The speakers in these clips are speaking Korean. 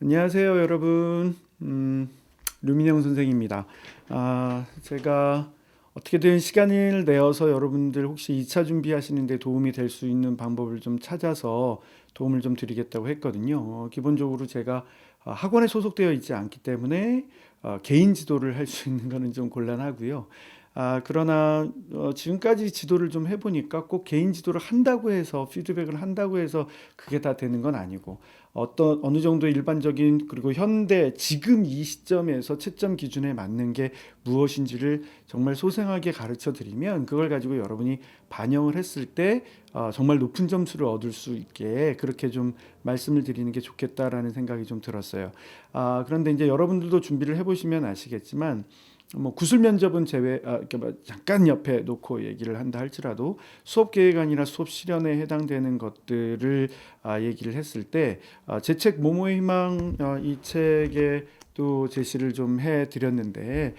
안녕하세요, 여러분. 류민영 선생입니다. 제가 어떻게든 시간을 내어서 여러분들 혹시 2차 준비하시는데 도움이 될 수 있는 방법을 좀 찾아서 도움을 좀 드리겠다고 했거든요. 기본적으로 제가 학원에 소속되어 있지 않기 때문에 개인 지도를 할 수 있는 거는 좀 곤란하고요. 그러나 지금까지 지도를 좀 해보니까 꼭 개인 지도를 한다고 해서 피드백을 한다고 해서 그게 다 되는 건 아니고 어느 정도 일반적인 그리고 현대 지금 이 시점에서 채점 기준에 맞는 게 무엇인지를 정말 소생하게 가르쳐 드리면 그걸 가지고 여러분이 반영을 했을 때 정말 높은 점수를 얻을 수 있게 그렇게 좀 말씀을 드리는 게 좋겠다라는 생각이 좀 들었어요. 그런데 이제 여러분들도 준비를 해보시면 아시겠지만 뭐 구술 면접은 이렇게 뭐 잠깐 옆에 놓고 얘기를 한다 할지라도 수업 계획안이나 수업 실현에 해당되는 것들을 얘기를 했을 때 제 책 모모의 희망 이 책에 또 제시를 좀 해드렸는데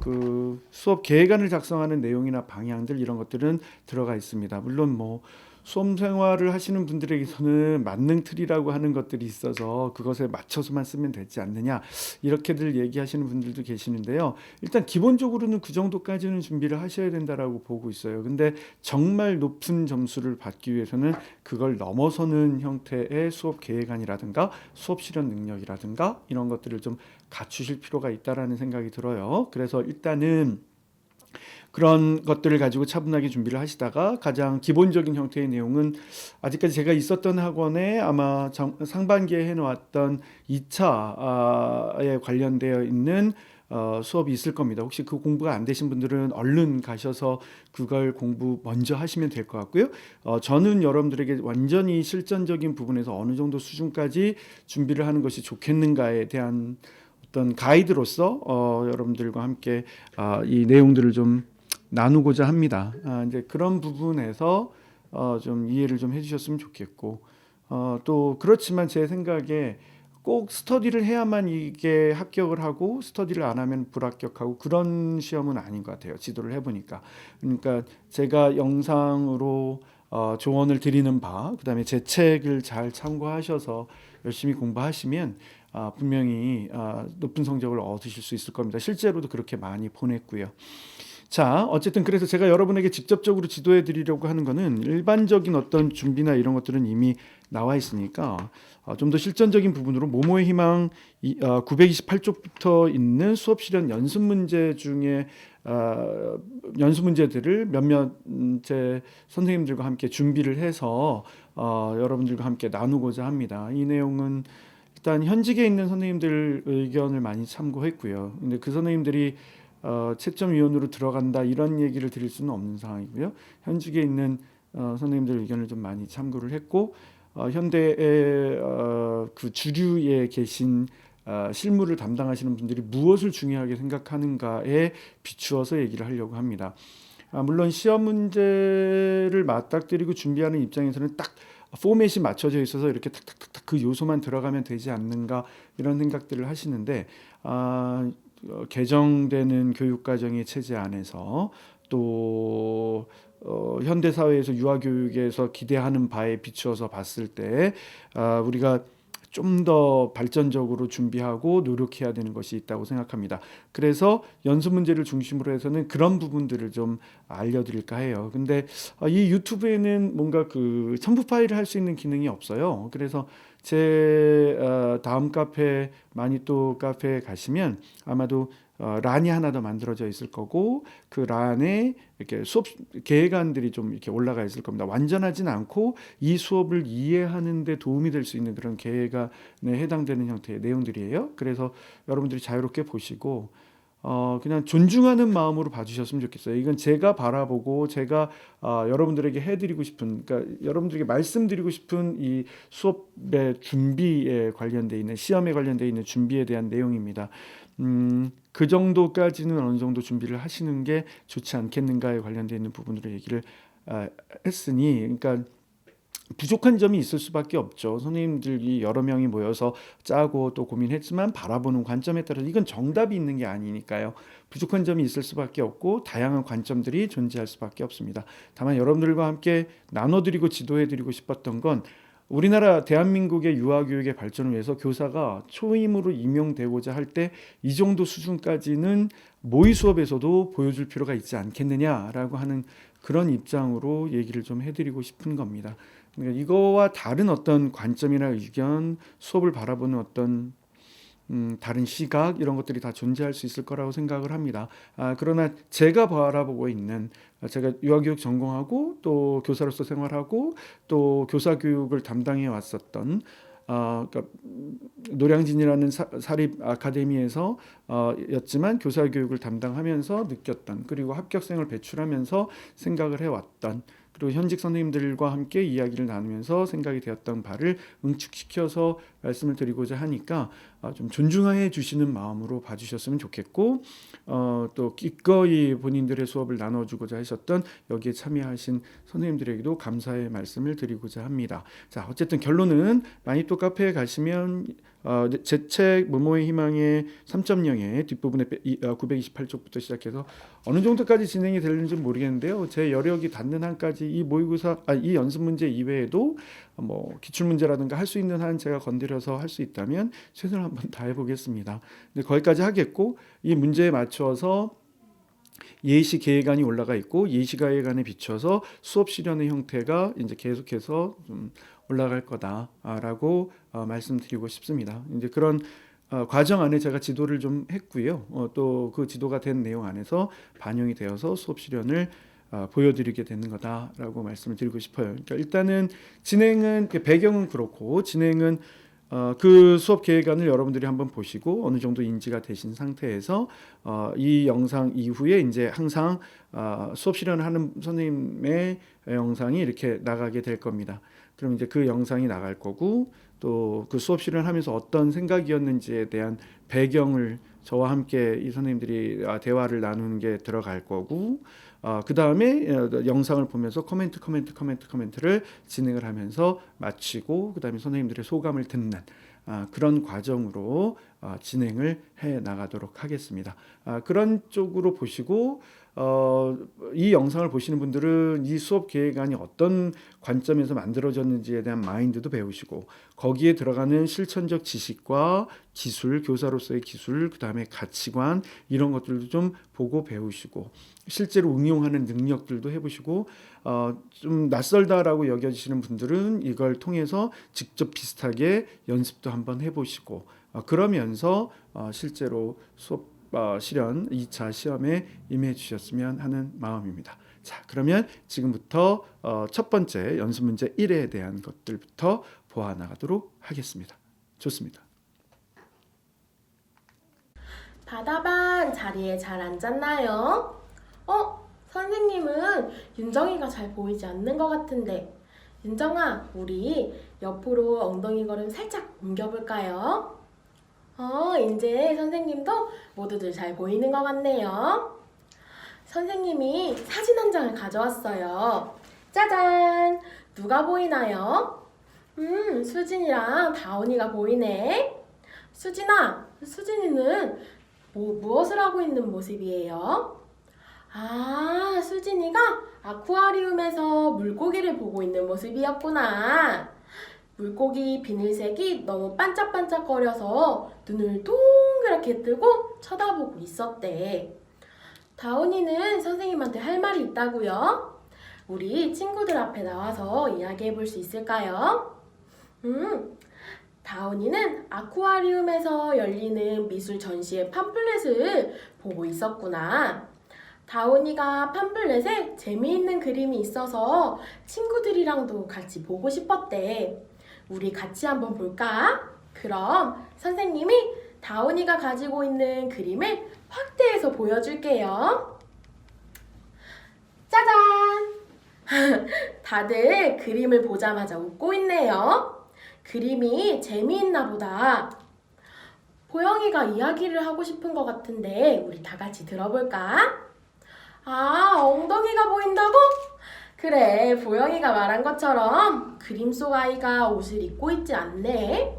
그 수업 계획안을 작성하는 내용이나 방향들 이런 것들은 들어가 있습니다. 물론 뭐 수험 생활을 하시는 분들에게서는 만능 틀이라고 하는 것들이 있어서 그것에 맞춰서만 쓰면 되지 않느냐 이렇게들 얘기하시는 분들도 계시는데요. 일단 기본적으로는 그 정도까지는 준비를 하셔야 된다라고 보고 있어요. 근데 정말 높은 점수를 받기 위해서는 그걸 넘어서는 형태의 수업 계획안이라든가 수업 실현 능력이라든가 이런 것들을 좀 갖추실 필요가 있다라는 생각이 들어요. 그래서 일단은 그런 것들을 가지고 차분하게 준비를 하시다가 가장 기본적인 형태의 내용은 아직까지 제가 있었던 학원에 아마 상반기에 해놓았던 2차에 관련되어 있는 수업이 있을 겁니다. 혹시 그 공부가 안 되신 분들은 얼른 가셔서 그걸 공부 먼저 하시면 될 것 같고요. 저는 여러분들에게 완전히 실전적인 부분에서 어느 정도 수준까지 준비를 하는 것이 좋겠는가에 대한 어떤 가이드로서 여러분들과 함께 이 내용들을 좀 나누고자 합니다. 이제 그런 부분에서 좀 이해를 좀 해주셨으면 좋겠고 또 그렇지만 제 생각에 꼭 스터디를 해야만 이게 합격을 하고 스터디를 안 하면 불합격하고 그런 시험은 아닌 것 같아요. 지도를 해보니까. 그러니까 제가 영상으로 조언을 드리는 바, 그다음에 제 책을 잘 참고하셔서 열심히 공부하시면 분명히 높은 성적을 얻으실 수 있을 겁니다. 실제로도 그렇게 많이 보냈고요. 자, 어쨌든 그래서 제가 여러분에게 직접적으로 지도해 드리려고 하는 거는 일반적인 어떤 준비나 이런 것들은 이미 나와 있으니까 좀 더 실전적인 부분으로 모모의 희망 928쪽부터 있는 수업 실현 연습 문제 중에 연습 문제들을 몇몇 제 선생님들과 함께 준비를 해서 여러분들과 함께 나누고자 합니다. 이 내용은 일단 현직에 있는 선생님들 의견을 많이 참고했고요. 근데 그 선생님들이 채점위원으로 들어간다 이런 얘기를 드릴 수는 없는 상황이고요. 현직에 있는 선생님들 의견을 좀 많이 참고를 했고 현대의 그 주류에 계신 실무를 담당하시는 분들이 무엇을 중요하게 생각하는가에 비추어서 얘기를 하려고 합니다. 물론 시험 문제를 맞닥뜨리고 준비하는 입장에서는 딱 포맷이 맞춰져 있어서 이렇게 탁탁탁탁 그 요소만 들어가면 되지 않는가 이런 생각들을 하시는데 개정되는 교육과정의 체제 안에서 또 현대 사회에서 유아교육에서 기대하는 바에 비추어서 봤을 때 우리가 좀 더 발전적으로 준비하고 노력해야 되는 것이 있다고 생각합니다. 그래서 연습 문제를 중심으로 해서는 그런 부분들을 좀 알려드릴까 해요. 근데 이 유튜브에는 뭔가 그 첨부 파일을 할 수 있는 기능이 없어요. 그래서 제 다음 카페 마니또 카페에 가시면 아마도 란이 하나 더 만들어져 있을 거고 그 란에 이렇게 수업 계획안들이 좀 이렇게 올라가 있을 겁니다. 완전하진 않고 이 수업을 이해하는 데 도움이 될 수 있는 그런 계획안에 해당되는 형태의 내용들이에요. 그래서 여러분들이 자유롭게 보시고 그냥 존중하는 마음으로 봐주셨으면 좋겠어요. 이건 제가 바라보고 제가 여러분들에게 해드리고 싶은, 그러니까 여러분들에게 말씀드리고 싶은 이 수업의 준비에 관련돼 있는 시험에 관련돼 있는 준비에 대한 내용입니다. 그 정도까지는 어느 정도 준비를 하시는 게 좋지 않겠는가에 관련돼 있는 부분으로 얘기를 했으니, 그러니까 부족한 점이 있을 수밖에 없죠. 선생님들이 여러 명이 모여서 짜고 또 고민했지만 바라보는 관점에 따라서 이건 정답이 있는 게 아니니까요. 부족한 점이 있을 수밖에 없고 다양한 관점들이 존재할 수밖에 없습니다. 다만 여러분들과 함께 나눠드리고 지도해드리고 싶었던 건 우리나라 대한민국의 유아교육의 발전을 위해서 교사가 초임으로 임용되고자 할 때 이 정도 수준까지는 모의 수업에서도 보여줄 필요가 있지 않겠느냐라고 하는 그런 입장으로 얘기를 좀 해드리고 싶은 겁니다. 그러니까 이거와 다른 어떤 관점이나 의견, 수업을 바라보는 어떤 다른 시각 이런 것들이 다 존재할 수 있을 거라고 생각을 합니다. 그러나 제가 바라보고 있는 제가 유아교육 전공하고 또 교사로서 생활하고 또 교사 교육을 담당해 왔었던 그러니까 노량진이라는 사립 아카데미에서 였지만 교사 교육을 담당하면서 느꼈던 그리고 합격생을 배출하면서 생각을 해왔던 그리고 현직 선생님들과 함께 이야기를 나누면서 생각이 되었던 바를 응축시켜서 말씀을 드리고자 하니까 좀 존중해 주시는 마음으로 봐주셨으면 좋겠고 또 기꺼이 본인들의 수업을 나눠주고자 하셨던 여기에 참여하신 선생님들에게도 감사의 말씀을 드리고자 합니다. 자, 어쨌든 결론은 마니또 카페에 가시면 제 책 모모의 희망의 3.0의 뒷부분에 928쪽부터 시작해서 어느 정도까지 진행이 되는지 모르겠는데요. 제 여력이 닿는 한까지 이 연습 문제 이외에도 뭐 기출 문제라든가 할 수 있는 한 제가 건드려서 할 수 있다면 최선을 한번 다해 보겠습니다. 근데 거기까지 하겠고 이 문제에 맞춰서 예시 계획안이 올라가 있고 예시 계획안에 비춰서 수업 실현의 형태가 이제 계속해서 좀 올라갈 거다라고 말씀드리고 싶습니다. 이제 그런 과정 안에 제가 지도를 좀 했고요. 또 그 지도가 된 내용 안에서 반영이 되어서 수업 실현을 보여드리게 되는 거다라고 말씀을 드리고 싶어요. 그러니까 일단은 진행은 배경은 그렇고 진행은 그 수업 계획안을 여러분들이 한번 보시고 어느 정도 인지가 되신 상태에서 이 영상 이후에 이제 항상 수업 실현을 하는 선생님의 영상이 이렇게 나가게 될 겁니다. 그럼 이제 그 영상이 나갈 거고 또 그 수업 실현하면서 어떤 생각이었는지에 대한 배경을 저와 함께 이 선생님들이 대화를 나누는 게 들어갈 거고 그 다음에 영상을 보면서 코멘트를 진행을 하면서 마치고 그 다음에 선생님들의 소감을 듣는 그런 과정으로 진행을 해 나가도록 하겠습니다. 그런 쪽으로 보시고 이 영상을 보시는 분들은 이 수업 계획안이 어떤 관점에서 만들어졌는지에 대한 마인드도 배우시고 거기에 들어가는 실천적 지식과 기술, 교사로서의 기술, 그 다음에 가치관 이런 것들도 좀 보고 배우시고 실제로 응용하는 능력들도 해보시고 좀 낯설다라고 여겨지시는 분들은 이걸 통해서 직접 비슷하게 연습도 한번 해보시고 그러면서 실제로 수업 실현 2차 시험에 임해 주셨으면 하는 마음입니다. 자, 그러면 지금부터 첫 번째 연습 문제 1에 대한 것들부터 보아 나가도록 하겠습니다. 좋습니다. 바다반 자리에 잘 앉았나요? 선생님은 윤정이가 잘 보이지 않는 것 같은데. 윤정아, 우리 옆으로 엉덩이 걸음 살짝 옮겨볼까요? 이제 선생님도 모두들 잘 보이는 것 같네요. 선생님이 사진 한 장을 가져왔어요. 짜잔! 누가 보이나요? 수진이랑 다온이가 보이네. 수진이는 무엇을 하고 있는 모습이에요? 수진이가 아쿠아리움에서 물고기를 보고 있는 모습이었구나. 물고기 비늘색이 너무 반짝반짝거려서 눈을 동그랗게 뜨고 쳐다보고 있었대. 다온이는 선생님한테 할 말이 있다고요? 우리 친구들 앞에 나와서 이야기해 볼 수 있을까요? 다온이는 아쿠아리움에서 열리는 미술 전시의 팜플렛을 보고 있었구나. 다온이가 팜플렛에 재미있는 그림이 있어서 친구들이랑도 같이 보고 싶었대. 우리 같이 한번 볼까? 그럼 선생님이 다온이가 가지고 있는 그림을 확대해서 보여줄게요. 짜잔! 다들 그림을 보자마자 웃고 있네요. 그림이 재미있나 보다. 보영이가 이야기를 하고 싶은 것 같은데 우리 다 같이 들어볼까? 엉덩이가 보인다고? 그래, 보영이가 말한 것처럼 그림 속 아이가 옷을 입고 있지 않네.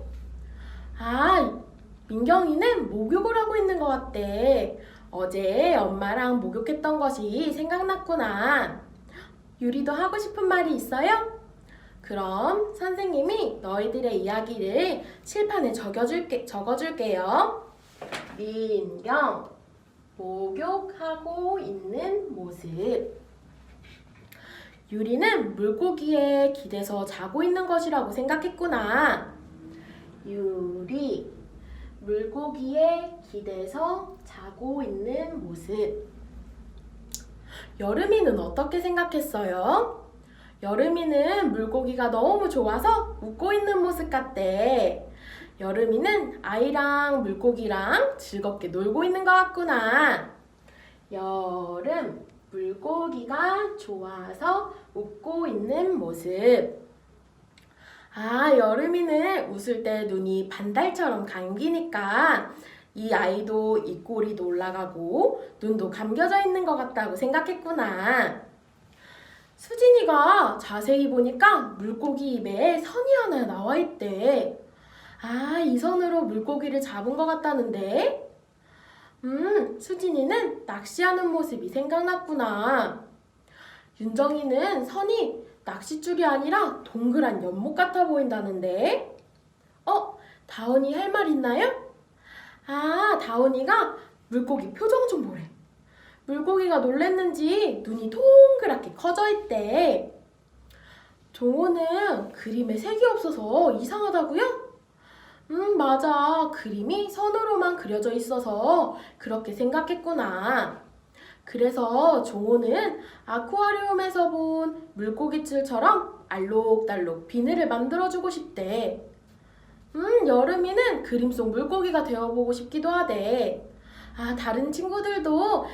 민경이는 목욕을 하고 있는 것 같대. 어제 엄마랑 목욕했던 것이 생각났구나. 유리도 하고 싶은 말이 있어요? 그럼 선생님이 너희들의 이야기를 칠판에 적어줄게요. 민경, 목욕하고 있는 모습. 유리는 물고기에 기대서 자고 있는 것이라고 생각했구나. 유리, 물고기에 기대서 자고 있는 모습. 여름이는 어떻게 생각했어요? 여름이는 물고기가 너무 좋아서 웃고 있는 모습 같대. 여름이는 아이랑 물고기랑 즐겁게 놀고 있는 것 같구나. 여름, 물고기가 좋아서 웃고 있는 모습. 아, 여름이는 웃을 때 눈이 반달처럼 감기니까 이 아이도 입꼬리도 올라가고 눈도 감겨져 있는 것 같다고 생각했구나. 수진이가 자세히 보니까 물고기 입에 선이 하나 나와 있대. 아, 이 선으로 물고기를 잡은 것 같다는데? 수진이는 낚시하는 모습이 생각났구나. 윤정이는 선이 낚싯줄이 아니라 동그란 연못 같아 보인다는데? 다운이 할 말 있나요? 아, 다운이가 물고기 표정 좀 보래. 물고기가 놀랬는지 눈이 동그랗게 커져 있대. 종호는 그림에 색이 없어서 이상하다고요? 맞아. 그림이 선으로만 그려져 있어서 그렇게 생각했구나. 그래서 종호는 아쿠아리움에서 본 물고기줄처럼 알록달록 비늘을 만들어주고 싶대. 여름이는 그림 속 물고기가 되어보고 싶기도 하대. 아, 다른 친구들도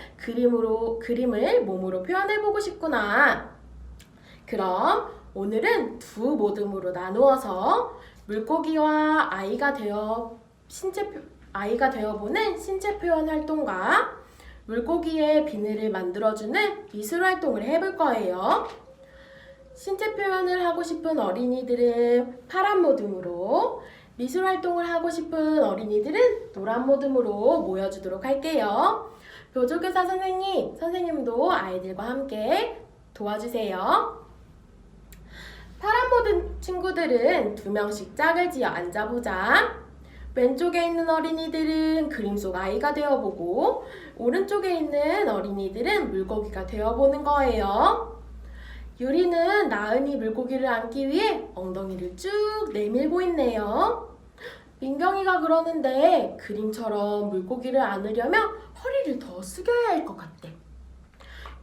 그림을 몸으로 표현해보고 싶구나. 그럼 오늘은 두 모듬으로 나누어서 물고기와 아이가 되어보는 신체 표현 활동과 물고기의 비늘을 만들어주는 미술 활동을 해볼 거예요. 신체 표현을 하고 싶은 어린이들은 파란 모듬으로, 미술 활동을 하고 싶은 어린이들은 노란 모듬으로 모여주도록 할게요. 교조교사 선생님도 아이들과 함께 도와주세요. 파란 모듬 친구들은 2명씩 짝을 지어 앉아보자. 왼쪽에 있는 어린이들은 그림 속 아이가 되어보고 오른쪽에 있는 어린이들은 물고기가 되어보는 거예요. 유리는 나은이 물고기를 안기 위해 엉덩이를 쭉 내밀고 있네요. 민경이가 그러는데 그림처럼 물고기를 안으려면 허리를 더 숙여야 할 것 같대.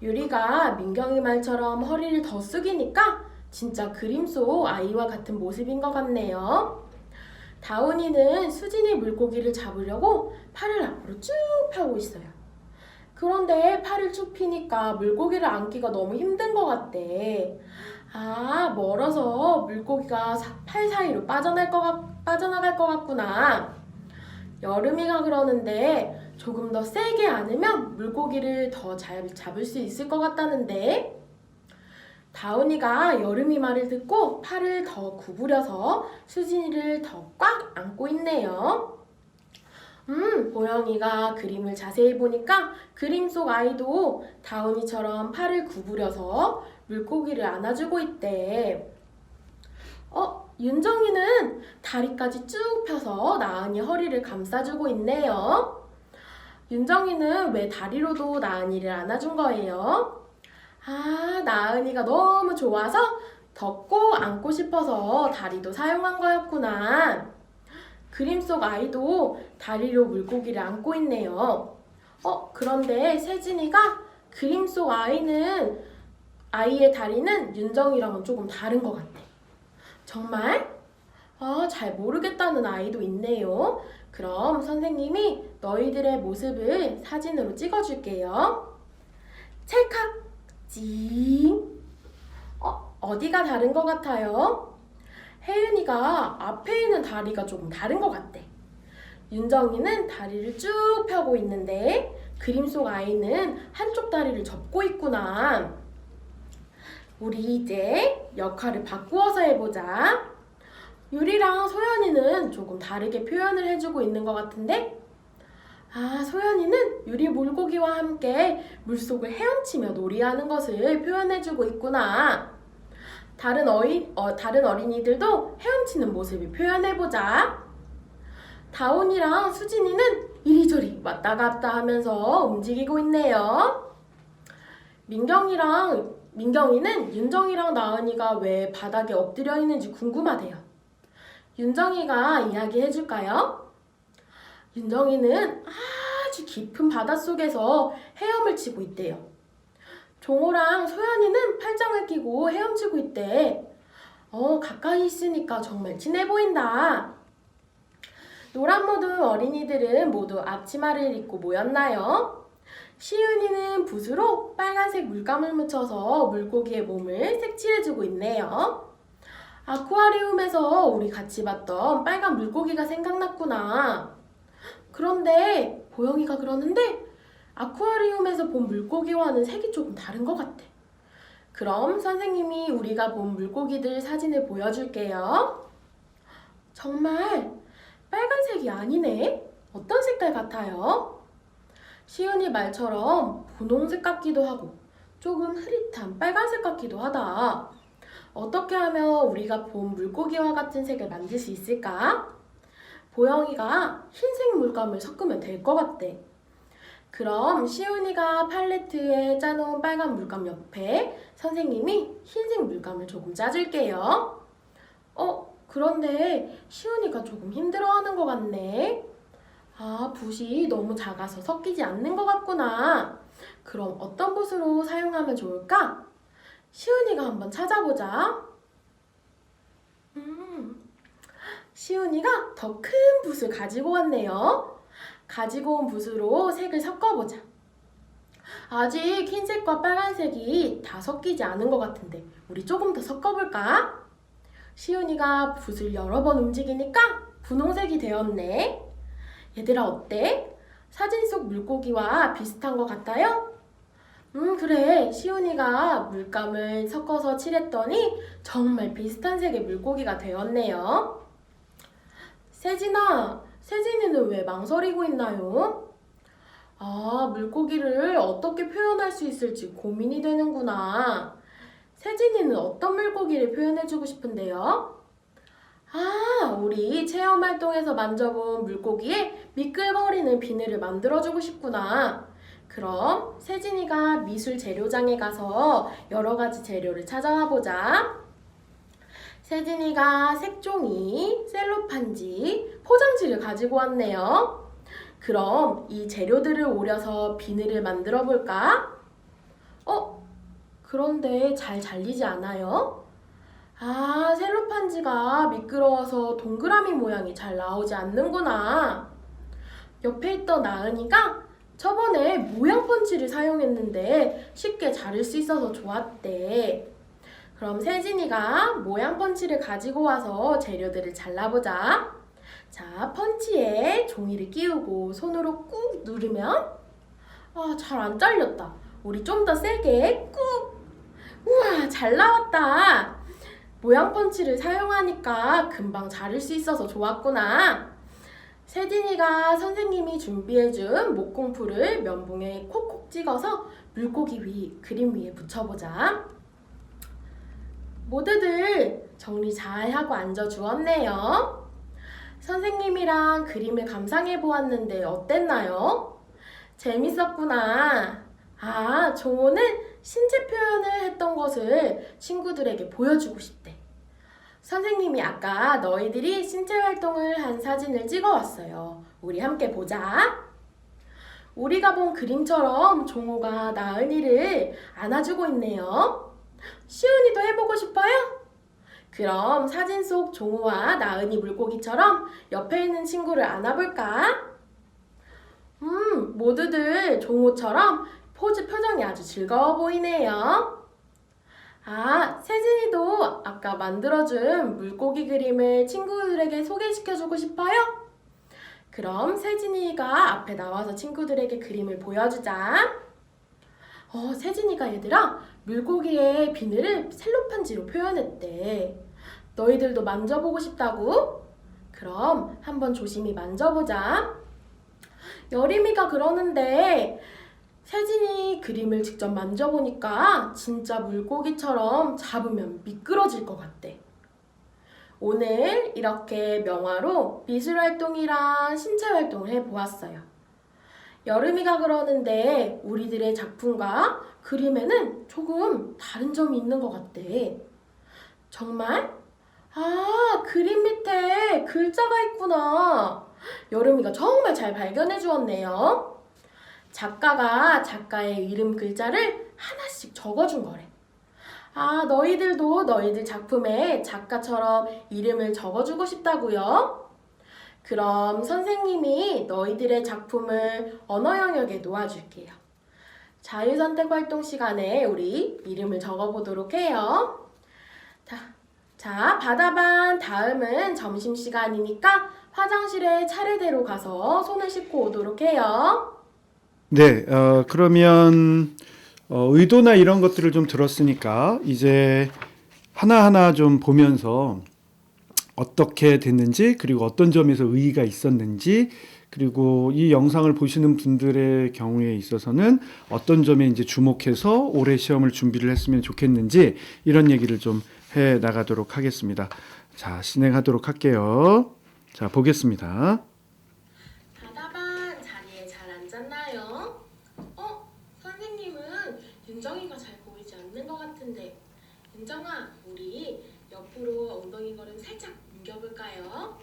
유리가 민경이 말처럼 허리를 더 숙이니까 진짜 그림 속 아이와 같은 모습인 것 같네요. 다운이는 수진이 물고기를 잡으려고 팔을 앞으로 쭉 펴고 있어요. 그런데 팔을 쭉 피니까 물고기를 안기가 너무 힘든 것 같대. 아, 멀어서 물고기가 팔 사이로 빠져나갈 것 같구나. 여름이가 그러는데 조금 더 세게 안으면 물고기를 더 잘 잡을 수 있을 것 같다는데? 다운이가 여름이 말을 듣고 팔을 더 구부려서 수진이를 더 꽉 안고 있네요. 보영이가 그림을 자세히 보니까 그림 속 아이도 다운이처럼 팔을 구부려서 물고기를 안아주고 있대. 윤정이는 다리까지 쭉 펴서 나은이 허리를 감싸주고 있네요. 윤정이는 왜 다리로도 나은이를 안아준 거예요? 아, 나은이가 너무 좋아서 더 꼭 안고 싶어서 다리도 사용한 거였구나. 그림 속 아이도 다리로 물고기를 안고 있네요. 그런데 세진이가 그림 속 아이의 다리는 윤정이랑은 조금 다른 것 같아. 정말? 잘 모르겠다는 아이도 있네요. 그럼 선생님이 너희들의 모습을 사진으로 찍어줄게요. 찰칵! 징! 어디가 다른 것 같아요? 혜윤이가 앞에 있는 다리가 조금 다른 것 같대. 윤정이는 다리를 쭉 펴고 있는데 그림 속 아이는 한쪽 다리를 접고 있구나. 우리 이제 역할을 바꾸어서 해보자. 유리랑 소연이는 조금 다르게 표현을 해주고 있는 것 같은데? 아, 소연이는 유리 물고기와 함께 물속을 헤엄치며 놀이하는 것을 표현해주고 있구나. 다른 어린이들도 헤엄치는 모습을 표현해보자. 다온이랑 수진이는 이리저리 왔다 갔다 하면서 움직이고 있네요. 민경이는 윤정이랑 나은이가 왜 바닥에 엎드려 있는지 궁금하대요. 윤정이가 이야기해줄까요? 윤정이는 아주 깊은 바닷속에서 헤엄을 치고 있대요. 종호랑 소연이는 팔짱을 끼고 헤엄치고 있대. 가까이 있으니까 정말 친해 보인다. 노란 모든 어린이들은 모두 앞치마를 입고 모였나요? 시윤이는 붓으로 빨간색 물감을 묻혀서 물고기의 몸을 색칠해주고 있네요. 아쿠아리움에서 우리 같이 봤던 빨간 물고기가 생각났구나. 그런데 보영이가 그러는데 아쿠아리움에서 본 물고기와는 색이 조금 다른 것 같아. 그럼 선생님이 우리가 본 물고기들 사진을 보여줄게요. 정말 빨간색이 아니네. 어떤 색깔 같아요? 시은이 말처럼 분홍색 같기도 하고 조금 흐릿한 빨간색 같기도 하다. 어떻게 하면 우리가 본 물고기와 같은 색을 만들 수 있을까? 보영이가 흰색 물감을 섞으면 될 것 같대. 그럼 시은이가 팔레트에 짜놓은 빨간 물감 옆에 선생님이 흰색 물감을 조금 짜줄게요. 그런데 시은이가 조금 힘들어하는 것 같네. 붓이 너무 작아서 섞이지 않는 것 같구나. 그럼 어떤 붓으로 사용하면 좋을까? 시은이가 한번 찾아보자. 시은이가 더 큰 붓을 가지고 왔네요. 가지고 온 붓으로 색을 섞어보자. 아직 흰색과 빨간색이 다 섞이지 않은 것 같은데 우리 조금 더 섞어볼까? 시은이가 붓을 여러 번 움직이니까 분홍색이 되었네. 얘들아 어때? 사진 속 물고기와 비슷한 것 같아요? 그래. 시은이가 물감을 섞어서 칠했더니 정말 비슷한 색의 물고기가 되었네요. 세진이는 왜 망설이고 있나요? 물고기를 어떻게 표현할 수 있을지 고민이 되는구나. 세진이는 어떤 물고기를 표현해주고 싶은데요? 우리 체험활동에서 만져본 물고기에 미끌거리는 비늘을 만들어주고 싶구나. 그럼 세진이가 미술 재료장에 가서 여러 가지 재료를 찾아와 보자. 세진이가 색종이, 셀로판지, 포장지를 가지고 왔네요. 그럼 이 재료들을 오려서 비늘을 만들어 볼까? 그런데 잘 잘리지 않아요? 셀로판지가 미끄러워서 동그라미 모양이 잘 나오지 않는구나. 옆에 있던 나은이가 저번에 모양 펀치를 사용했는데 쉽게 자를 수 있어서 좋았대. 그럼 세진이가 모양 펀치를 가지고 와서 재료들을 잘라보자. 자, 펀치에 종이를 끼우고 손으로 꾹 누르면 잘 안 잘렸다. 우리 좀 더 세게 꾹. 우와, 잘 나왔다. 모양 펀치를 사용하니까 금방 자를 수 있어서 좋았구나. 세진이가 선생님이 준비해준 목공풀을 면봉에 콕콕 찍어서 물고기 그림 위에 붙여보자. 모두들 정리 잘 하고 앉아주었네요. 선생님이랑 그림을 감상해 보았는데 어땠나요? 재밌었구나. 종호는 신체 표현을 했던 것을 친구들에게 보여주고 싶대. 선생님이 아까 너희들이 신체 활동을 한 사진을 찍어왔어요. 우리 함께 보자. 우리가 본 그림처럼 종호가 나은이를 안아주고 있네요. 시은이도 해보고 싶어요? 그럼 사진 속 종호와 나은이 물고기처럼 옆에 있는 친구를 안아볼까? 모두들 종호처럼 표정이 아주 즐거워 보이네요. 세진이도 아까 만들어준 물고기 그림을 친구들에게 소개시켜주고 싶어요? 그럼 세진이가 앞에 나와서 친구들에게 그림을 보여주자. 세진이가 얘들아, 물고기의 비늘을 셀로판지로 표현했대. 너희들도 만져보고 싶다고? 그럼 한번 조심히 만져보자. 여림이가 그러는데 세진이 그림을 직접 만져보니까 진짜 물고기처럼 잡으면 미끄러질 것 같대. 오늘 이렇게 명화로 미술활동이랑 신체활동을 해보았어요. 여름이가 그러는데 우리들의 작품과 그림에는 조금 다른 점이 있는 것 같대. 정말? 아, 그림 밑에 글자가 있구나. 여름이가 정말 잘 발견해 주었네요. 작가가 작가의 이름 글자를 하나씩 적어준 거래. 아, 너희들도 너희들 작품에 작가처럼 이름을 적어주고 싶다고요? 그럼 선생님이 너희들의 작품을 언어 영역에 놓아줄게요. 자유선택 활동 시간에 우리 이름을 적어보도록 해요. 자, 바다반 다음은 점심시간이니까 화장실에 차례대로 가서 손을 씻고 오도록 해요. 네, 그러면 의도나 이런 것들을 좀 들었으니까 이제 하나하나 좀 보면서 어떻게 됐는지, 그리고 어떤 점에서 의의가 있었는지, 그리고 이 영상을 보시는 분들의 경우에 있어서는 어떤 점에 이제 주목해서 올해 시험을 준비를 했으면 좋겠는지, 이런 얘기를 좀 해 나가도록 하겠습니다. 자, 진행하도록 할게요. 자, 보겠습니다. 바다반 자리에 잘 앉았나요? 선생님은 윤정이가 잘 보이지 않는 것 같은데. 윤정아, 우리 옆으로 엉덩이 걸음 살짝 옮겨볼까요?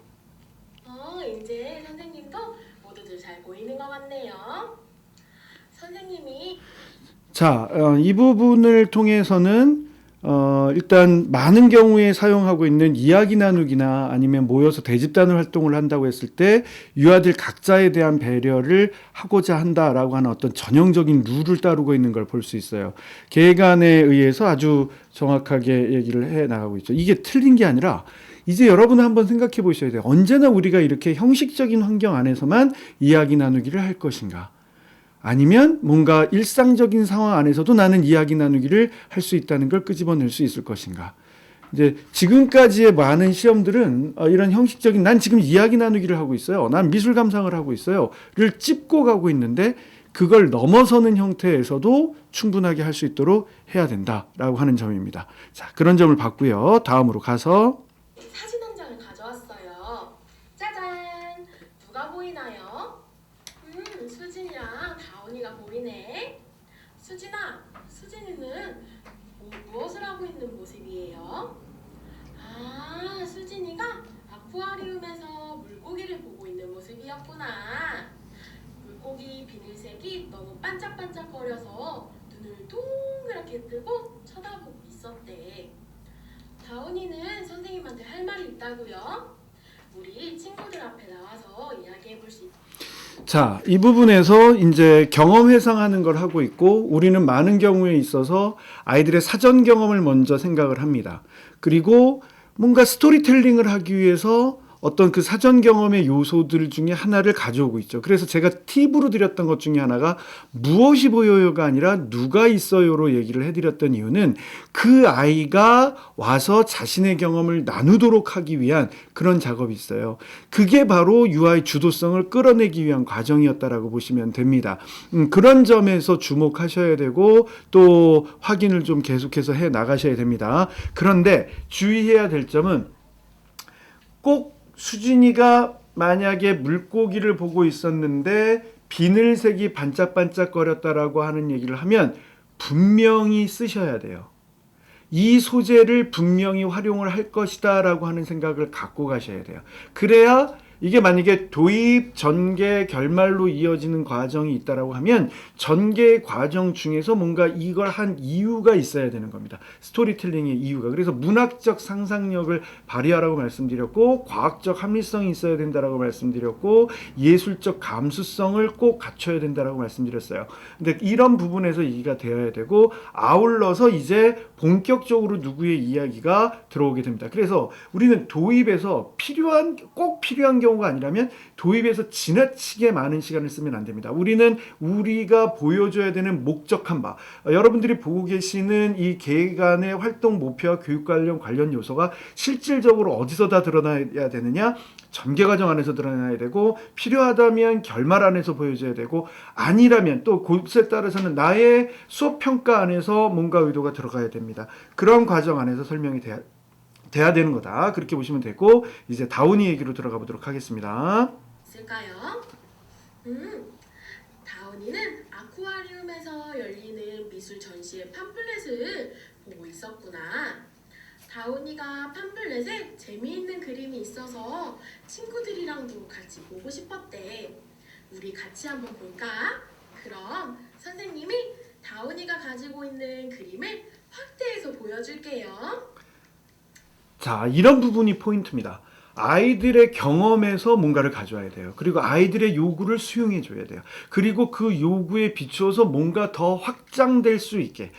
이제 선생님도 모두들 잘 보이는 것 같네요. 선생님이 자, 이 부분을 통해서는 일단 많은 경우에 사용하고 있는 이야기 나누기나 아니면 모여서 대집단을 활동을 한다고 했을 때 유아들 각자에 대한 배려를 하고자 한다라고 하는 어떤 전형적인 룰을 따르고 있는 걸 볼 수 있어요. 계획안에 의해서 아주 정확하게 얘기를 해 나가고 있죠. 이게 틀린 게 아니라 이제 여러분은 한번 생각해 보셔야 돼요. 언제나 우리가 이렇게 형식적인 환경 안에서만 이야기 나누기를 할 것인가? 아니면 뭔가 일상적인 상황 안에서도 나는 이야기 나누기를 할 수 있다는 걸 끄집어낼 수 있을 것인가. 이제 지금까지의 많은 시험들은 이런 형식적인 난 지금 이야기 나누기를 하고 있어요. 난 미술 감상을 하고 있어요.를 찝고 가고 있는데 그걸 넘어서는 형태에서도 충분하게 할 수 있도록 해야 된다라고 하는 점입니다. 자, 그런 점을 봤고요. 다음으로 가서 사진 한 장을 가져왔어요. 짜잔! 누가 보이나요? 수진이랑 다운이가 보이네. 수진이는 무엇을 하고 있는 모습이에요? 아, 수진이가 아쿠아리움에서 물고기를 보고 있는 모습이었구나. 물고기 비늘색이 너무 반짝반짝거려서 눈을 동그랗게 뜨고 쳐다보고 있었대. 다운이는 선생님한테 할 말이 있다고요? 우리 친구들 앞에 나와서 이야기해 볼 수 있다. 자, 이 부분에서 이제 경험 회상하는 걸 하고 있고 우리는 많은 경우에 있어서 아이들의 사전 경험을 먼저 생각을 합니다. 그리고 뭔가 스토리텔링을 하기 위해서 어떤 그 사전 경험의 요소들 중에 하나를 가져오고 있죠. 그래서 제가 팁으로 드렸던 것 중에 하나가 무엇이 보여요가 아니라 누가 있어요로 얘기를 해드렸던 이유는 그 아이가 와서 자신의 경험을 나누도록 하기 위한 그런 작업이 있어요. 그게 바로 유아의 주도성을 끌어내기 위한 과정이었다라고 보시면 됩니다. 그런 점에서 주목하셔야 되고 또 확인을 좀 계속해서 해 나가셔야 됩니다. 그런데 주의해야 될 점은 꼭 수진이가 만약에 물고기를 보고 있었는데 비늘색이 반짝반짝거렸다라고 하는 얘기를 하면 분명히 쓰셔야 돼요. 이 소재를 분명히 활용을 할 것이다 라고 하는 생각을 갖고 가셔야 돼요. 그래야 이게 만약에 도입, 전개, 결말로 이어지는 과정이 있다라고 하면 전개 과정 중에서 뭔가 이걸 한 이유가 있어야 되는 겁니다. 스토리텔링의 이유가. 그래서 문학적 상상력을 발휘하라고 말씀드렸고 과학적 합리성이 있어야 된다라고 말씀드렸고 예술적 감수성을 꼭 갖춰야 된다라고 말씀드렸어요. 근데 이런 부분에서 얘기가 되어야 되고 아울러서 이제 본격적으로 누구의 이야기가 들어오게 됩니다. 그래서 우리는 도입에서 꼭 필요한 경우 경우가 아니라면 도입에서 지나치게 많은 시간을 쓰면 안 됩니다. 우리는 우리가 보여줘야 되는 목적한 바, 여러분들이 보고 계시는 이 계획안의 활동 목표와 교육 관련 요소가 실질적으로 어디서 다 드러나야 되느냐? 전개 과정 안에서 드러나야 되고, 필요하다면 결말 안에서 보여줘야 되고, 아니라면 또 곳에 따라서는 나의 수업 평가 안에서 뭔가 의도가 들어가야 됩니다. 그런 과정 안에서 설명이 돼야 되는 거다. 그렇게 보시면 되고, 이제 다운이 얘기로 들어가 보도록 하겠습니다. 있을까요? 다운이는 아쿠아리움에서 열리는 미술 전시의 팜플렛을 보고 있었구나. 다운이가 팜플렛에 재미있는 그림이 있어서 친구들이랑도 같이 보고 싶었대. 우리 같이 한번 볼까? 그럼 선생님이 다운이가 가지고 있는 그림을 확대해서 보여줄게요. 자, 이런 부분이 포인트입니다. 아이들의 경험에서 뭔가를 가져와야 돼요. 그리고 아이들의 요구를 수용해 줘야 돼요. 그리고 그 요구에 비추어서 뭔가 더 확장될 수 있게,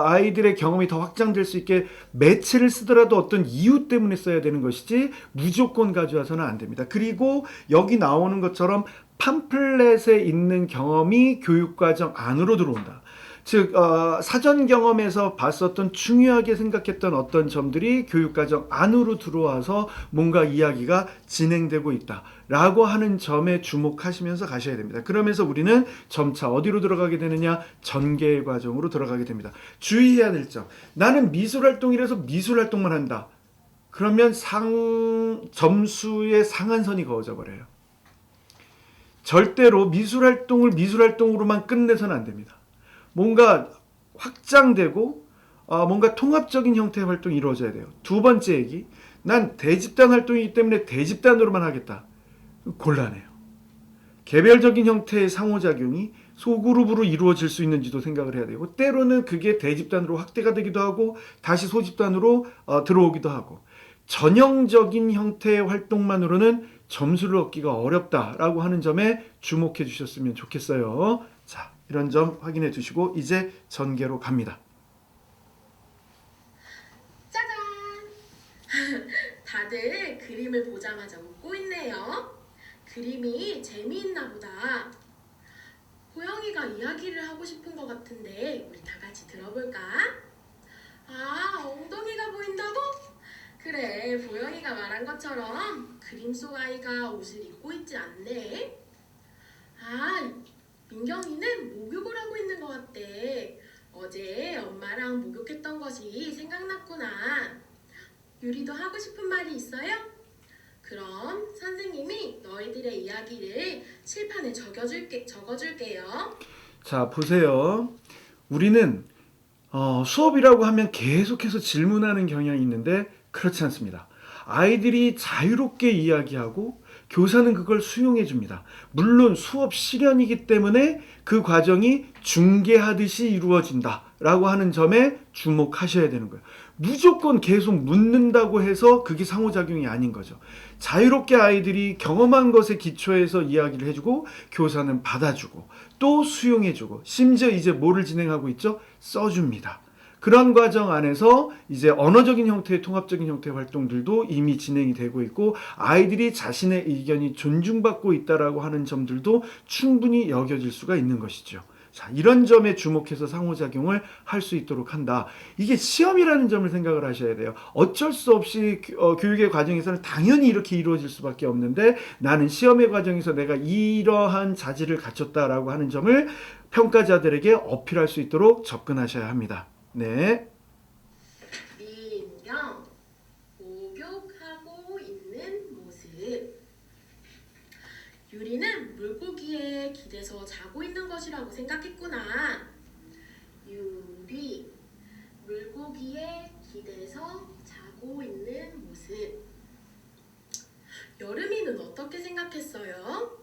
아이들의 경험이 더 확장될 수 있게 매체를 쓰더라도 어떤 이유 때문에 써야 되는 것이지 무조건 가져와서는 안 됩니다. 그리고 여기 나오는 것처럼 팜플렛에 있는 경험이 교육과정 안으로 들어온다. 즉 사전 경험에서 봤었던 중요하게 생각했던 어떤 점들이 교육과정 안으로 들어와서 뭔가 이야기가 진행되고 있다라고 하는 점에 주목하시면서 가셔야 됩니다. 그러면서 우리는 점차 어디로 들어가게 되느냐? 전개 과정으로 들어가게 됩니다. 주의해야 될 점. 나는 미술활동이라서 미술활동만 한다. 그러면 점수의 상한선이 그어져 버려요. 절대로 미술활동을 미술활동으로만 끝내서는 안 됩니다. 뭔가 확장되고 뭔가 통합적인 형태의 활동이 이루어져야 돼요. 두 번째 얘기, 난 대집단 활동이기 때문에 대집단으로만 하겠다. 곤란해요. 개별적인 형태의 상호작용이 소그룹으로 이루어질 수 있는지도 생각을 해야 되고, 때로는 그게 대집단으로 확대가 되기도 하고 다시 소집단으로 들어오기도 하고, 전형적인 형태의 활동만으로는 점수를 얻기가 어렵다라고 하는 점에 주목해 주셨으면 좋겠어요. 자, 이런 점 확인해 두시고 이제 전개로 갑니다. 짜잔! 다들 그림을 보자마자 웃고 있네요. 그림이 재미있나 보다. 보영이가 이야기를 하고 싶은 것 같은데 우리 다 같이 들어볼까? 아, 엉덩이가 보인다고? 그래, 보영이가 말한 것처럼 그림 속 아이가 옷을 입고 있지 않네. 아, 민경이는 목욕을 하고 있는 것 같대. 어제 엄마랑 목욕했던 것이 생각났구나. 유리도 하고 싶은 말이 있어요? 그럼 선생님이 너희들의 이야기를 칠판에 적어줄게요. 자, 보세요. 우리는 수업이라고 하면 계속해서 질문하는 경향이 있는데 그렇지 않습니다. 아이들이 자유롭게 이야기하고 교사는 그걸 수용해 줍니다. 물론 수업 실현이기 때문에 그 과정이 중계하듯이 이루어진다라고 하는 점에 주목하셔야 되는 거예요. 무조건 계속 묻는다고 해서 그게 상호작용이 아닌 거죠. 자유롭게 아이들이 경험한 것에 기초해서 이야기를 해주고 교사는 받아주고 또 수용해주고 심지어 이제 뭐를 진행하고 있죠? 써줍니다. 그런 과정 안에서 이제 언어적인 형태의 통합적인 형태의 활동들도 이미 진행이 되고 있고, 아이들이 자신의 의견이 존중받고 있다라고 하는 점들도 충분히 여겨질 수가 있는 것이죠. 자, 이런 점에 주목해서 상호작용을 할 수 있도록 한다. 이게 시험이라는 점을 생각을 하셔야 돼요. 어쩔 수 없이 교육의 과정에서는 당연히 이렇게 이루어질 수밖에 없는데, 나는 시험의 과정에서 내가 이러한 자질을 갖췄다라고 하는 점을 평가자들에게 어필할 수 있도록 접근하셔야 합니다. 네. 민경, 목욕하고 있는 모습. 유리는 물고기에 기대서 자고 있는 것이라고 생각했구나. 유리, 물고기에 기대서 자고 있는 모습. 여름이는 어떻게 생각했어요?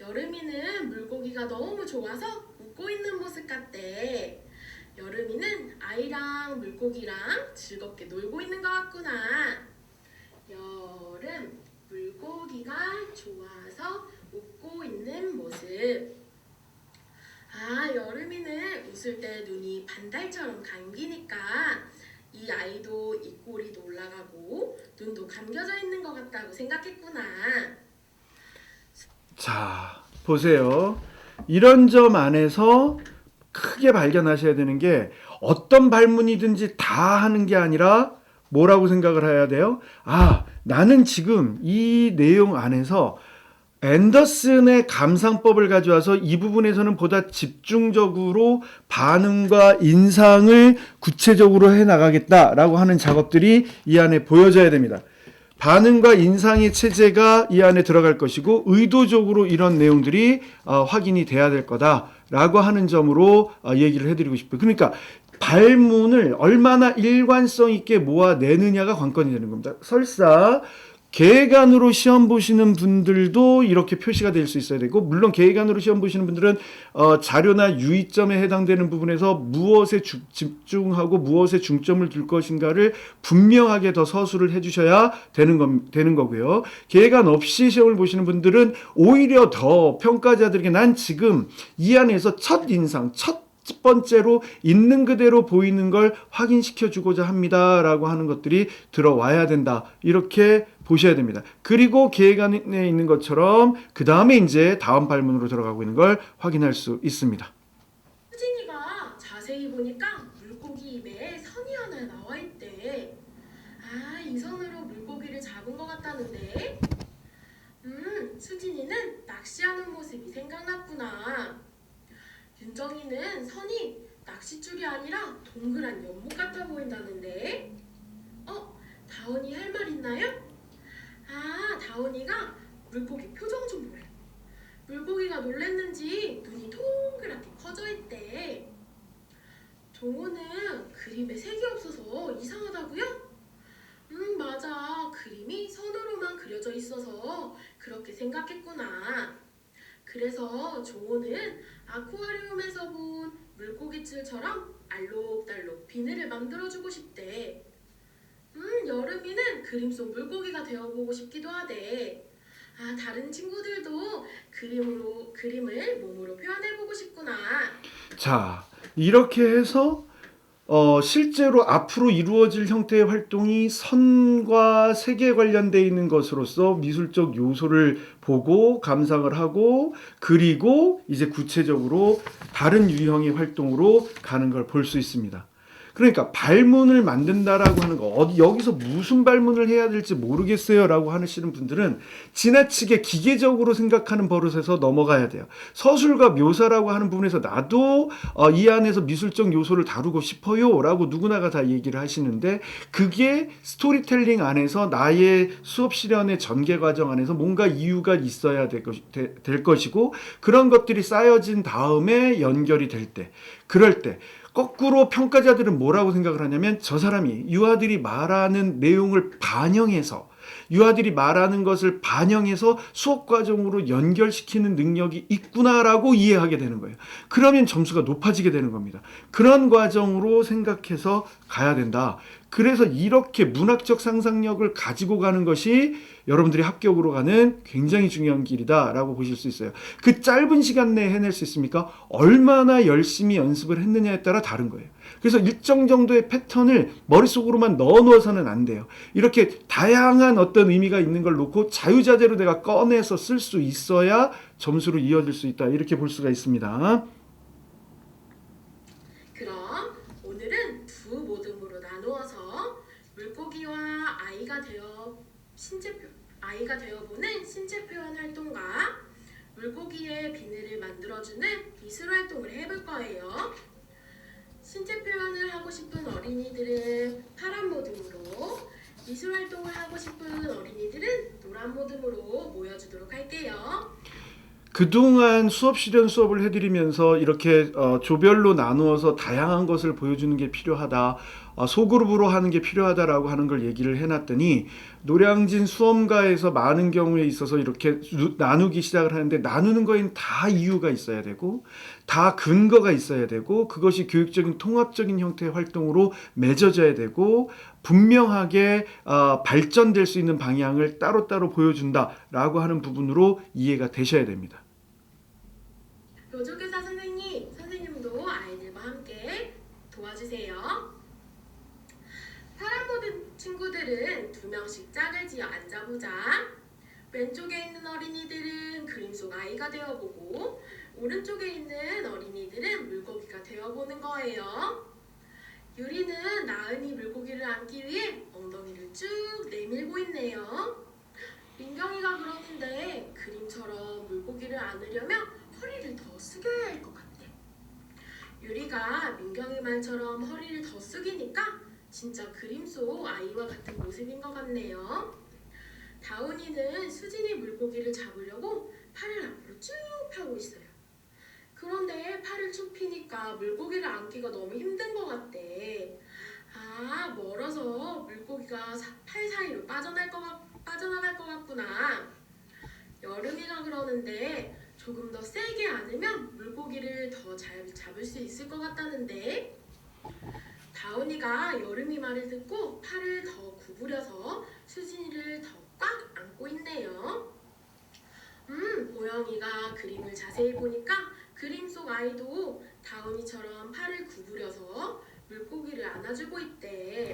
여름이는 물고기가 너무 좋아서 웃고 있는 모습 같대. 여름이는 아이랑 물고기랑 즐겁게 놀고 있는 것 같구나. 여름, 물고기가 좋아서 웃고 있는 모습. 아, 여름이는 웃을 때 눈이 반달처럼 감기니까 이 아이도 입꼬리도 올라가고 눈도 감겨져 있는 것 같다고 생각했구나. 자, 보세요. 이런 점 안에서 크게 발견하셔야 되는 게 어떤 발문이든지 다 하는 게 아니라 뭐라고 생각을 해야 돼요? 아, 나는 지금 이 내용 안에서 앤더슨의 감상법을 가져와서 이 부분에서는 보다 집중적으로 반응과 인상을 구체적으로 해 나가겠다라고 하는 작업들이 이 안에 보여져야 됩니다. 반응과 인상의 체제가 이 안에 들어갈 것이고 의도적으로 이런 내용들이 확인이 돼야 될 거다라고 하는 점으로 얘기를 해드리고 싶어요. 그러니까 발문을 얼마나 일관성 있게 모아내느냐가 관건이 되는 겁니다. 설사 계획안으로 시험 보시는 분들도 이렇게 표시가 될 수 있어야 되고, 물론 계획안으로 시험 보시는 분들은 자료나 유의점에 해당되는 부분에서 무엇에 집중하고 무엇에 중점을 둘 것인가를 분명하게 더 서술을 해주셔야 되는 거고요. 계획안 없이 시험을 보시는 분들은 오히려 더 평가자들에게 난 지금 이 안에서 첫 인상, 첫 번째로 있는 그대로 보이는 걸 확인시켜 주고자 합니다라고 하는 것들이 들어와야 된다. 이렇게 보셔야 됩니다. 그리고 계획안에 있는 것처럼 그 다음에 이제 다음 발문으로 들어가고 있는 걸 확인할 수 있습니다. 수진이가 자세히 보니까 물고기 입에 선이 하나 나와 있대. 아, 이 선으로 물고기를 잡은 것 같다는데. 수진이는 낚시하는 모습이 생각났구나. 윤정이는 선이 낚싯줄이 아니라 동그란 연못 같아 보인다는데. 다원이 할 말 있나요? 아, 다원이가 물고기 표정 좀 보래. 물고기가 놀랬는지 눈이 동그랗게 커져 있대. 종호는 그림에 색이 없어서 이상하다고요? 맞아. 그림이 선으로만 그려져 있어서 그렇게 생각했구나. 그래서 종호는 아쿠아리움에서 본 물고기칠처럼 알록달록 비늘을 만들어주고 싶대. 여름이는 그림 속 물고기가 되어보고 싶기도 하대. 아, 다른 친구들도 그림을 몸으로 표현해보고 싶구나. 자, 이렇게 해서 실제로 앞으로 이루어질 형태의 활동이 선과 색에 관련되어 있는 것으로서 미술적 요소를 보고 감상을 하고 그리고 이제 구체적으로 다른 유형의 활동으로 가는 걸 볼 수 있습니다. 그러니까 발문을 만든다라고 하는 거 여기서 무슨 발문을 해야 될지 모르겠어요 라고 하시는 분들은 지나치게 기계적으로 생각하는 버릇에서 넘어가야 돼요. 서술과 묘사라고 하는 부분에서 나도 이 안에서 미술적 요소를 다루고 싶어요 라고 누구나가 다 얘기를 하시는데 그게 스토리텔링 안에서 나의 수업 실현의 전개 과정 안에서 뭔가 이유가 있어야 될 것이고 그런 것들이 쌓여진 다음에 연결이 될 때 그럴 때 거꾸로 평가자들은 뭐라고 생각을 하냐면 저 사람이 유아들이 말하는 내용을 반영해서 유아들이 말하는 것을 반영해서 수업 과정으로 연결시키는 능력이 있구나라고 이해하게 되는 거예요. 그러면 점수가 높아지게 되는 겁니다. 그런 과정으로 생각해서 가야 된다. 그래서 이렇게 문학적 상상력을 가지고 가는 것이 여러분들이 합격으로 가는 굉장히 중요한 길이다라고 보실 수 있어요. 그 짧은 시간 내에 해낼 수 있습니까? 얼마나 열심히 연습을 했느냐에 따라 다른 거예요. 그래서 일정 정도의 패턴을 머릿속으로만 넣어놓아서는 안 돼요. 이렇게 다양한 어떤 의미가 있는 걸 놓고 자유자재로 내가 꺼내서 쓸 수 있어야 점수로 이어질 수 있다. 이렇게 볼 수가 있습니다. 그럼 오늘은 두 모듬으로 나누어서 물고기와 아이가 되어보는 신체 표현 활동과 물고기의 비늘을 만들어주는 미술 활동을 해볼 거예요. 신체 표현을 하고 싶은 어린이들은 파란 모듬으로, 미술 활동을 하고 싶은 어린이들은 노란 모듬으로 모여주도록 할게요. 그동안 수업 실현 수업을 해드리면서 이렇게 조별로 나누어서 다양한 것을 보여주는 게 필요하다. 소그룹으로 하는 게 필요하다라고 하는 걸 얘기를 해놨더니 노량진 수험가에서 많은 경우에 있어서 이렇게 나누기 시작을 하는데 나누는 거에는 다 이유가 있어야 되고 다 근거가 있어야 되고 그것이 교육적인 통합적인 형태의 활동으로 맺어져야 되고 분명하게 발전될 수 있는 방향을 따로따로 보여준다라고 하는 부분으로 이해가 되셔야 됩니다. 요조교사 선생님도 아이들과 함께 도와주세요. 어린이들은 2명씩 짝을 지어 앉아보자. 왼쪽에 있는 어린이들은 그림 속 아이가 되어보고 오른쪽에 있는 어린이들은 물고기가 되어보는 거예요. 유리는 나은이 물고기를 안기 위해 엉덩이를 쭉 내밀고 있네요. 민경이가 그러는데 그림처럼 물고기를 안으려면 허리를 더 숙여야 할 것 같아. 유리가 민경이 말처럼 허리를 더 숙이니까 진짜 그림 속 아이와 같은 모습인 것 같네요. 다운이는 수진이 물고기를 잡으려고 팔을 앞으로 쭉 펴고 있어요. 그런데 팔을 쭉 피니까 물고기를 안기가 너무 힘든 것 같대. 멀어서 물고기가 팔 사이로 빠져나갈 것 같구나. 여름이가 그러는데 조금 더 세게 안으면 물고기를 더 잘 잡을 수 있을 것 같다는데. 다운이가 여름이 말을 듣고 팔을 더 구부려서 수진이를 더 꽉 안고 있네요. 보영이가 그림을 자세히 보니까 그림 속 아이도 다운이처럼 팔을 구부려서 물고기를 안아주고 있대.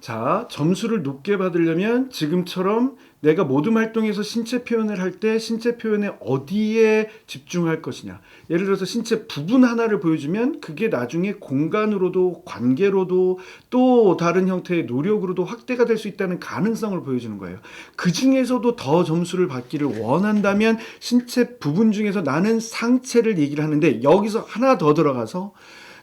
자, 점수를 높게 받으려면 지금처럼 내가 모둠 활동에서 신체 표현을 할 때 신체 표현에 어디에 집중할 것이냐. 예를 들어서 신체 부분 하나를 보여주면 그게 나중에 공간으로도 관계로도 또 다른 형태의 노력으로도 확대가 될 수 있다는 가능성을 보여주는 거예요. 그 중에서도 더 점수를 받기를 원한다면 신체 부분 중에서 나는 상체를 얘기를 하는데 여기서 하나 더 들어가서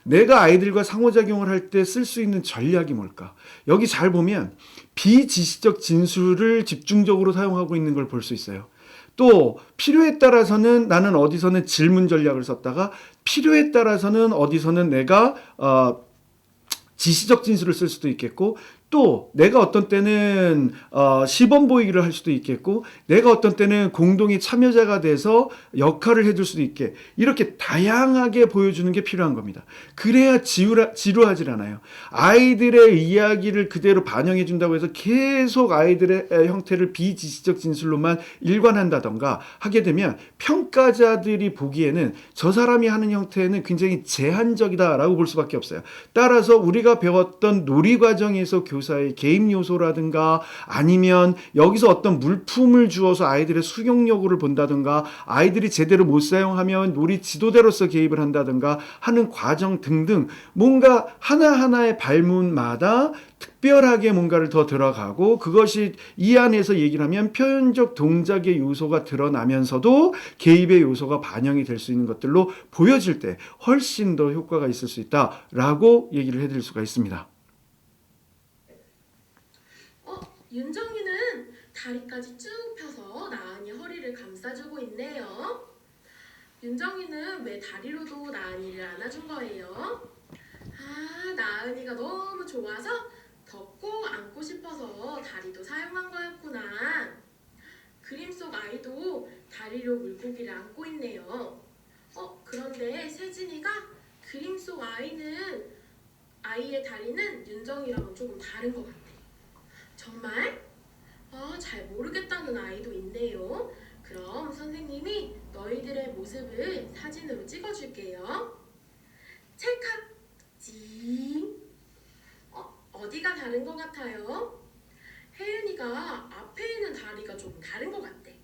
내가 아이들과 상호작용을 할 때 쓸 수 있는 전략이 뭘까? 여기 잘 보면 비지시적 진술을 집중적으로 사용하고 있는 걸 볼 수 있어요. 또 필요에 따라서는 나는 어디서는 질문 전략을 썼다가 필요에 따라서는 어디서는 내가 지시적 진술을 쓸 수도 있겠고 또 내가 어떤 때는 시범 보이기를 할 수도 있겠고 내가 어떤 때는 공동의 참여자가 돼서 역할을 해줄 수도 있게 이렇게 다양하게 보여주는 게 필요한 겁니다. 그래야 지루하질 않아요. 아이들의 이야기를 그대로 반영해 준다고 해서 계속 아이들의 형태를 비지시적 진술로만 일관한다던가 하게 되면 평가자들이 보기에는 저 사람이 하는 형태는 굉장히 제한적이다라고 볼 수밖에 없어요. 따라서 우리가 배웠던 놀이 과정에서 교사의 개입 요소라든가 아니면 여기서 어떤 물품을 주어서 아이들의 수용 여부를 본다든가 아이들이 제대로 못 사용하면 놀이 지도자로서 개입을 한다든가 하는 과정 등등 뭔가 하나하나의 발문마다 특별하게 뭔가를 더 들어가고 그것이 이 안에서 얘기를 하면 표현적 동작의 요소가 드러나면서도 개입의 요소가 반영이 될 수 있는 것들로 보여질 때 훨씬 더 효과가 있을 수 있다라고 얘기를 해드릴 수가 있습니다. 윤정이는 다리까지 쭉 펴서 나은이 허리를 감싸주고 있네요. 윤정이는 왜 다리로도 나은이를 안아준 거예요? 나은이가 너무 좋아서 더 꼭 안고 싶어서 다리도 사용한 거였구나. 그림 속 아이도 다리로 물고기를 안고 있네요. 그런데 세진이가 그림 속 아이의 다리는 윤정이랑은 조금 다른 것 같아. 정말? 잘 모르겠다는 아이도 있네요. 그럼 선생님이 너희들의 모습을 사진으로 찍어줄게요. 찰칵! 징! 어디가 다른 것 같아요? 혜윤이가 앞에 있는 다리가 조금 다른 것 같대.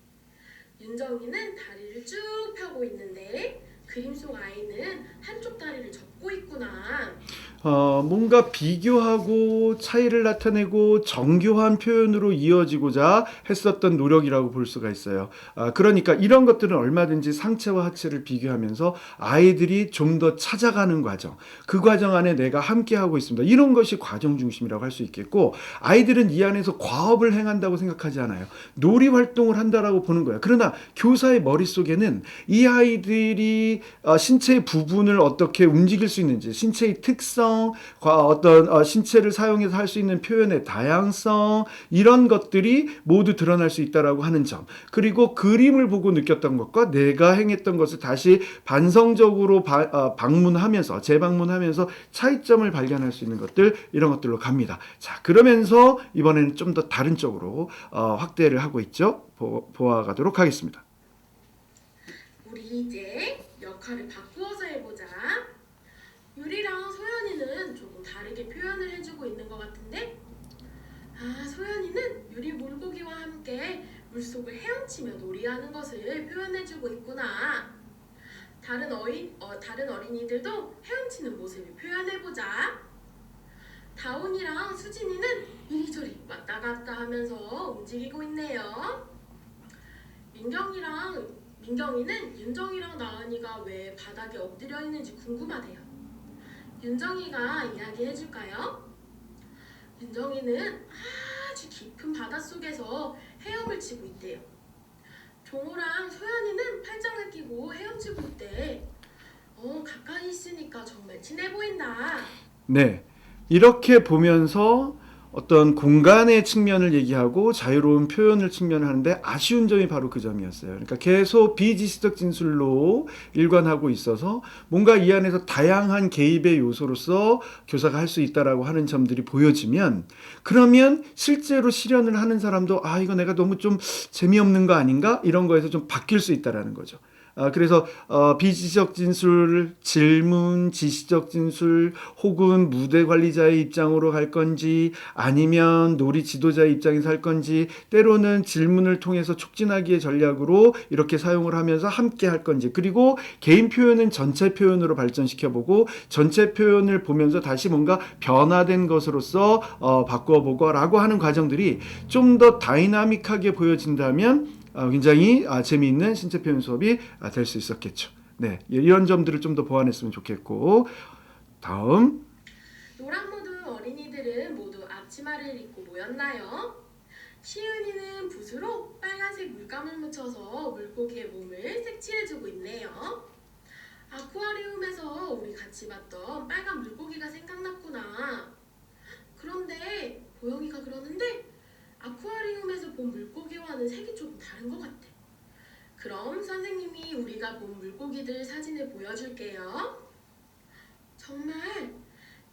윤정이는 다리를 쭉 펴고 있는데 그림 속 아이는 한쪽 다리를 접고 있구나. 뭔가 비교하고 차이를 나타내고 정교한 표현으로 이어지고자 했었던 노력이라고 볼 수가 있어요. 그러니까 이런 것들은 얼마든지 상체와 하체를 비교하면서 아이들이 좀 더 찾아가는 과정, 그 과정 안에 내가 함께하고 있습니다. 이런 것이 과정 중심이라고 할 수 있겠고 아이들은 이 안에서 과업을 행한다고 생각하지 않아요. 놀이 활동을 한다라고 보는 거예요. 그러나 교사의 머릿속에는 이 아이들이 신체의 부분을 어떻게 움직일 수 있는지 신체의 특성 어떤 신체를 사용해서 할 수 있는 표현의 다양성 이런 것들이 모두 드러날 수 있다라고 하는 점 그리고 그림을 보고 느꼈던 것과 내가 행했던 것을 다시 반성적으로 방문하면서 재방문하면서 차이점을 발견할 수 있는 것들 이런 것들로 갑니다. 자 그러면서 이번에는 좀 더 다른 쪽으로 확대를 하고 있죠. 보아가도록 하겠습니다. 우리 이제 역할을 바꾸어서 해보자. 유리랑 소연이는 조금 다르게 표현을 해주고 있는 것 같은데 소연이 함께 물속을 헤엄치며 놀이하는 것을 표현해주고 있구나. 다른 어린이들도 헤엄치는 모습을 표현해보자. 다운이랑 수진이는 이리저리 왔다 갔다 하면서 움직이고 있네요. 민경이는 윤정이랑 나은이가 왜 바닥에 엎드려 있는지 궁금하대요. 윤정이가 이야기해줄까요? 윤정이는 아주 깊은 바닷속에서 헤엄을 치고 있대요. 종호랑 소연이는 팔짱을 끼고 헤엄치고 있대. 가까이 있으니까 정말 친해 보인다. 네, 이렇게 보면서 어떤 공간의 측면을 얘기하고 자유로운 표현을 측면을 하는데 아쉬운 점이 바로 그 점이었어요. 그러니까 계속 비지시적 진술로 일관하고 있어서 뭔가 이 안에서 다양한 개입의 요소로서 교사가 할 수 있다라고 하는 점들이 보여지면 그러면 실제로 실현을 하는 사람도 이거 내가 너무 좀 재미없는 거 아닌가? 이런 거에서 좀 바뀔 수 있다라는 거죠. 그래서 비지적 진술, 질문, 지시적 진술 혹은 무대 관리자의 입장으로 갈 건지 아니면 놀이 지도자의 입장에서 할 건지 때로는 질문을 통해서 촉진하기의 전략으로 이렇게 사용을 하면서 함께 할 건지 그리고 개인 표현은 전체 표현으로 발전시켜보고 전체 표현을 보면서 다시 뭔가 변화된 것으로서 바꾸어보고 라고 하는 과정들이 좀 더 다이나믹하게 보여진다면 굉장히 재미있는 신체 표현 수업이 될 수 있었겠죠. 네, 이런 점들을 좀 더 보완했으면 좋겠고 다음 노란 모드 어린이들은 모두 앞치마를 입고 모였나요? 시은이는 붓으로 빨간색 물감을 묻혀서 물고기의 몸을 색칠해주고 있네요. 아쿠아리움에서 우리 같이 봤던 빨간 물고기가 생각났구나. 그런데 보영이가 그러는데 아쿠아리움에서 본 물고기와는 색이 조금 다른 것 같아. 그럼 선생님이 우리가 본 물고기들 사진을 보여줄게요. 정말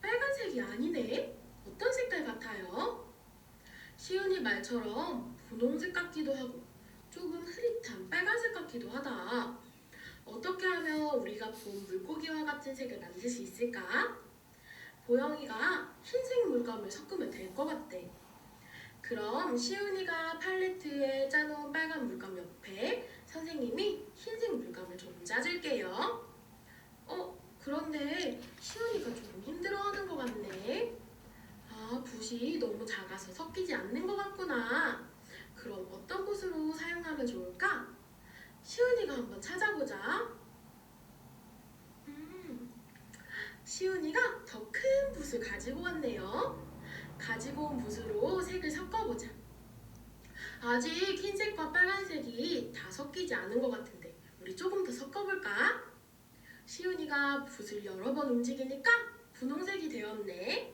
빨간색이 아니네. 어떤 색깔 같아요? 시은이 말처럼 분홍색 같기도 하고 조금 흐릿한 빨간색 같기도 하다. 어떻게 하면 우리가 본 물고기와 같은 색을 만들 수 있을까? 보영이가 흰색 물감을 섞으면 될 것 같대. 그럼 시은이가 팔레트에 짜놓은 빨간 물감 옆에 선생님이 흰색 물감을 좀 짜줄게요. 그런데 시은이가 조금 힘들어하는 것 같네. 붓이 너무 작아서 섞이지 않는 것 같구나. 그럼 어떤 붓으로 사용하면 좋을까? 시은이가 한번 찾아보자. 시은이가 더 큰 붓을 가지고 왔네요. 가지고 온 붓으로 색을 섞어보자. 아직 흰색과 빨간색이 다 섞이지 않은 것 같은데 우리 조금 더 섞어볼까? 시은이가 붓을 여러 번 움직이니까 분홍색이 되었네.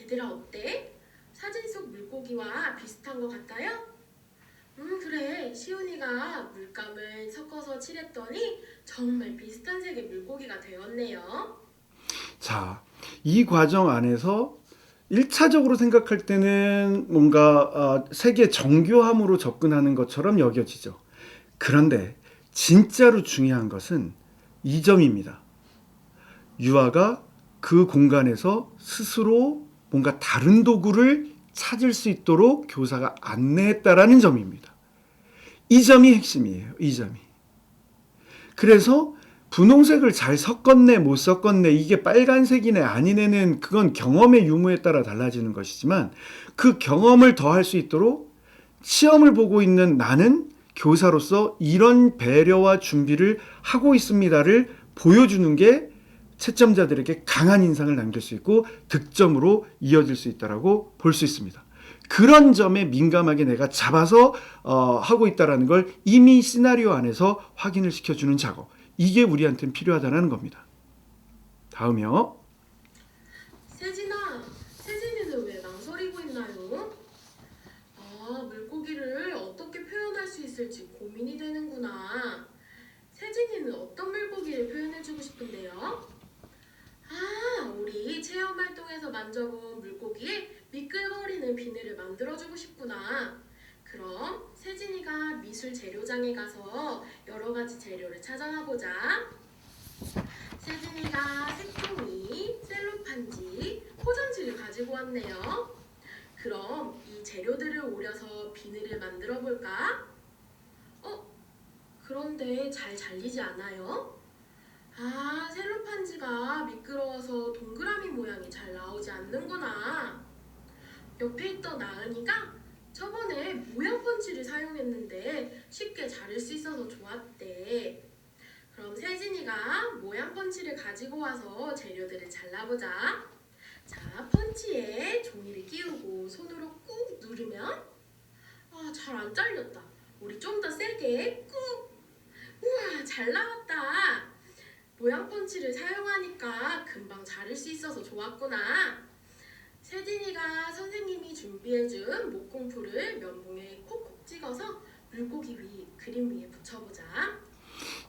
얘들아 어때? 사진 속 물고기와 비슷한 것 같아요? 그래. 시은이가 물감을 섞어서 칠했더니 정말 비슷한 색의 물고기가 되었네요. 자, 이 과정 안에서 1차적으로 생각할 때는 뭔가 세계 정교함으로 접근하는 것처럼 여겨지죠. 그런데 진짜로 중요한 것은 이 점입니다. 유아가 그 공간에서 스스로 뭔가 다른 도구를 찾을 수 있도록 교사가 안내했다라는 점입니다. 이 점이 핵심이에요. 이 점이. 그래서 분홍색을 잘 섞었네 못 섞었네 이게 빨간색이네 아니네는 그건 경험의 유무에 따라 달라지는 것이지만 그 경험을 더할 수 있도록 시험을 보고 있는 나는 교사로서 이런 배려와 준비를 하고 있습니다를 보여주는 게 채점자들에게 강한 인상을 남길 수 있고 득점으로 이어질 수 있다고 볼 수 있습니다. 그런 점에 민감하게 내가 잡아서 하고 있다는 걸 이미 시나리오 안에서 확인을 시켜주는 작업. 이게 우리한테는 필요하다는 겁니다. 다음이요. 세진이는 왜 망설이고 있나요? 물고기를 어떻게 표현할 수 있을지 고민이 되는구나. 세진이는 어떤 물고기를 표현해주고 싶은데요? 우리 체험 활동에서 만져본 물고기의 미끌거리는 비늘을 만들어주고 싶구나. 그럼 세진이가 미술 재료장에 가서 여러 가지 재료를 찾아와 보자. 세진이가 색종이, 셀로판지, 포장지를 가지고 왔네요. 그럼 이 재료들을 오려서 비늘을 만들어 볼까? 그런데 잘 잘리지 않아요? 셀로판지가 미끄러워서 동그라미 모양이 잘 나오지 않는구나. 옆에 있던 나은이가 저번에 모양 펀치를 사용했는데 쉽게 자를 수 있어서 좋았대. 그럼 세진이가 모양 펀치를 가지고 와서 재료들을 잘라보자. 자, 펀치에 종이를 끼우고 손으로 꾹 누르면 잘 안 잘렸다. 우리 좀 더 세게 꾹. 우와, 잘 나왔다. 모양 펀치를 사용하니까 금방 자를 수 있어서 좋았구나. 세진이가 선생님이 준비해준 목공풀을 면봉에 콕콕 찍어서 물고기 그림 위에 붙여보자.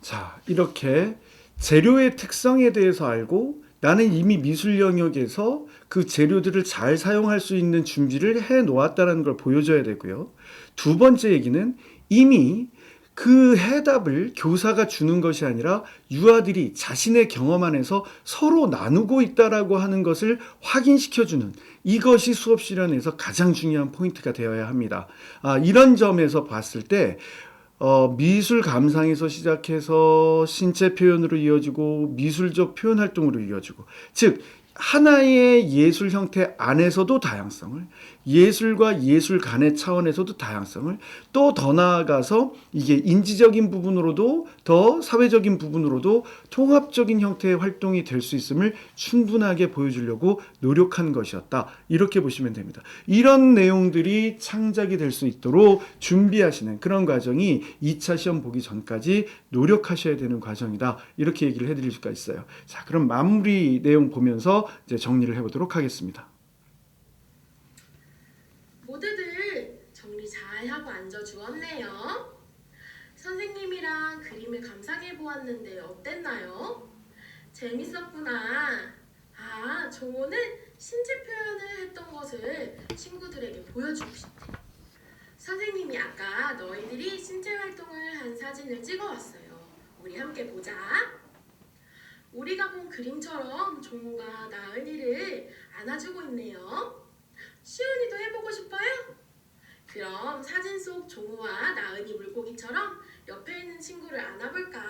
자, 이렇게 재료의 특성에 대해서 알고 나는 이미 미술 영역에서 그 재료들을 잘 사용할 수 있는 준비를 해 놓았다는 걸 보여줘야 되고요. 두 번째 얘기는 이미 그 해답을 교사가 주는 것이 아니라 유아들이 자신의 경험 안에서 서로 나누고 있다라고 하는 것을 확인시켜주는, 이것이 수업 실현에서 가장 중요한 포인트가 되어야 합니다. 이런 점에서 봤을 때 미술 감상에서 시작해서 신체 표현으로 이어지고 미술적 표현 활동으로 이어지고, 즉 하나의 예술 형태 안에서도 다양성을, 예술과 예술 간의 차원에서도 다양성을, 또 더 나아가서 이게 인지적인 부분으로도 더 사회적인 부분으로도 통합적인 형태의 활동이 될 수 있음을 충분하게 보여주려고 노력한 것이었다. 이렇게 보시면 됩니다. 이런 내용들이 창작이 될 수 있도록 준비하시는 그런 과정이 2차 시험 보기 전까지 노력하셔야 되는 과정이다. 이렇게 얘기를 해드릴 수가 있어요. 자, 그럼 마무리 내용 보면서 이제 정리를 해보도록 하겠습니다. 모두들 정리 잘 하고 앉아주었네요. 선생님이랑 그림을 감상해 보았는데 어땠나요? 재밌었구나. 종호는 신체 표현을 했던 것을 친구들에게 보여주고 싶대. 선생님이 아까 너희들이 신체 활동을 한 사진을 찍어왔어요. 우리 함께 보자. 우리가 본 그림처럼 종호가 나은이를 안아주고 있네요. 시은이도 해보고 싶어요? 그럼 사진 속 종호와 나은이 물고기처럼 옆에 있는 친구를 안아볼까?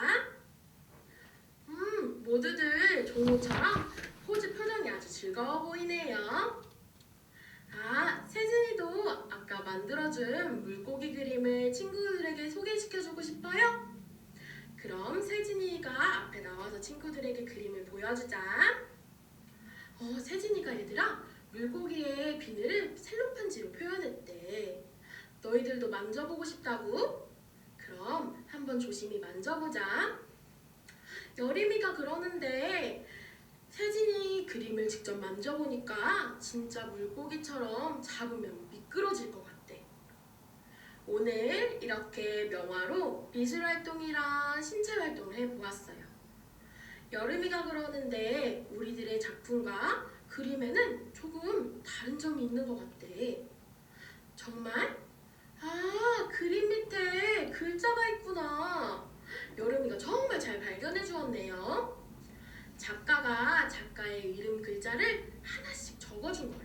모두들 종호처럼 포즈 표정이 아주 즐거워 보이네요. 세진이도 아까 만들어준 물고기 그림을 친구들에게 소개시켜주고 싶어요? 그럼 세진이가 앞에 나와서 친구들에게 그림을 보여주자. 세진이가 얘들아, 물고기의 비늘을 셀로판지로 표현했대. 너희들도 만져보고 싶다고? 그럼 한번 조심히 만져보자. 여림이가 그러는데 세진이 그림을 직접 만져보니까 진짜 물고기처럼 잡으면 미끄러질 것 같대. 오늘 이렇게 명화로 미술활동이랑 신체활동을 해보았어요. 여름이가 그러는데 우리들의 작품과 그림에는 조금 다른 점이 있는 것 같대. 정말? 그림 밑에 글자가 있구나. 여름이가 정말 잘 발견해 주었네요. 작가가 작가의 이름 글자를 하나씩 적어준 거래.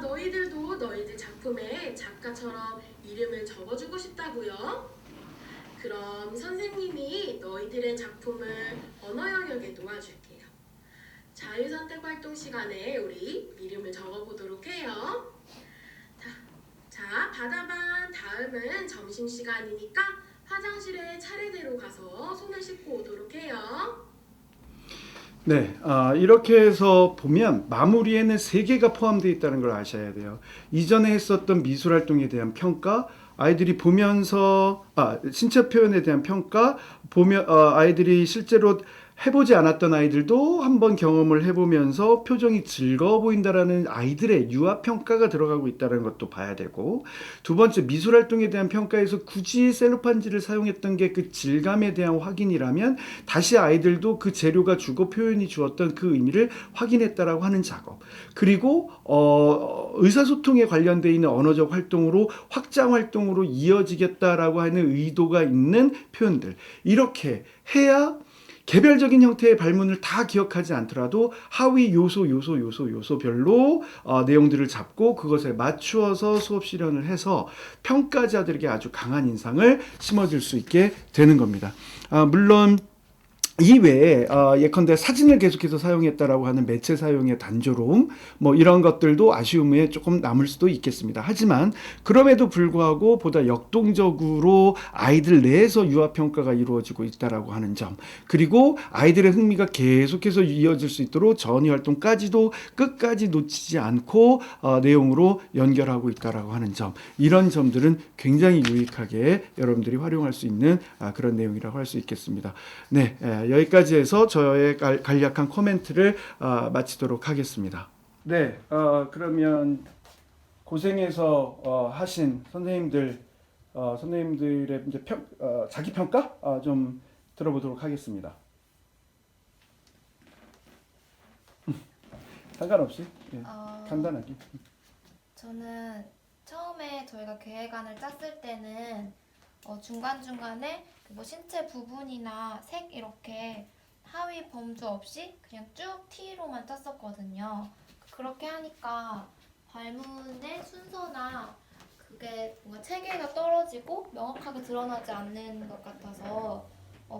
너희들도 너희들 작품에 작가처럼 이름을 적어주고 싶다고요? 그럼 선생님이 너희들의 작품을 언어 영역에 도와줄게요. 자유선택 활동 시간에 우리 이름을 적어보도록 해요. 자, 바다반 다음은 점심시간이니까 화장실에 차례대로 가서 손을 씻고 오도록 해요. 네, 이렇게 해서 보면 마무리에는 3개가 포함되어 있다는 걸 아셔야 돼요. 이전에 했었던 미술활동에 대한 평가, 아이들이 보면서 신체 표현에 대한 평가, 아이들이 실제로 해보지 않았던 아이들도 한번 경험을 해보면서 표정이 즐거워 보인다라는 아이들의 유아 평가가 들어가고 있다는 것도 봐야 되고, 두 번째 미술활동에 대한 평가에서 굳이 셀로판지를 사용했던 게 그 질감에 대한 확인이라면 다시 아이들도 그 재료가 주고 표현이 주었던 그 의미를 확인했다라고 하는 작업, 그리고 의사소통에 관련되어 있는 언어적 활동으로 확장 활동으로 이어지겠다라고 하는 의도가 있는 표현들, 이렇게 해야 개별적인 형태의 발문을 다 기억하지 않더라도 하위 요소별로 내용들을 잡고 그것에 맞추어서 수업 실현을 해서 평가자들에게 아주 강한 인상을 심어줄 수 있게 되는 겁니다. 물론 이외에 예컨대 사진을 계속해서 사용했다라고 하는 매체 사용의 단조로움 뭐 이런 것들도 아쉬움에 조금 남을 수도 있겠습니다. 하지만 그럼에도 불구하고 보다 역동적으로 아이들 내에서 유아평가가 이루어지고 있다라고 하는 점, 그리고 아이들의 흥미가 계속해서 이어질 수 있도록 전이활동까지도 끝까지 놓치지 않고 내용으로 연결하고 있다라고 하는 점, 이런 점들은 굉장히 유익하게 여러분들이 활용할 수 있는 그런 내용이라고 할 수 있겠습니다. 네, 여기까지 해서 저의 간략한 코멘트를 마치도록 하겠습니다. 네, 그러면 고생해서 하신 선생님들의 이제 자기 평가 좀 들어보도록 하겠습니다. 상관없이 간단하게. 저는 처음에 저희가 계획안을 짰을 때는 중간중간에 뭐 신체 부분이나 색 이렇게 하위 범주 없이 그냥 쭉 T로만 짰었거든요. 그렇게 하니까 발문의 순서나 그게 뭔가 체계가 떨어지고 명확하게 드러나지 않는 것 같아서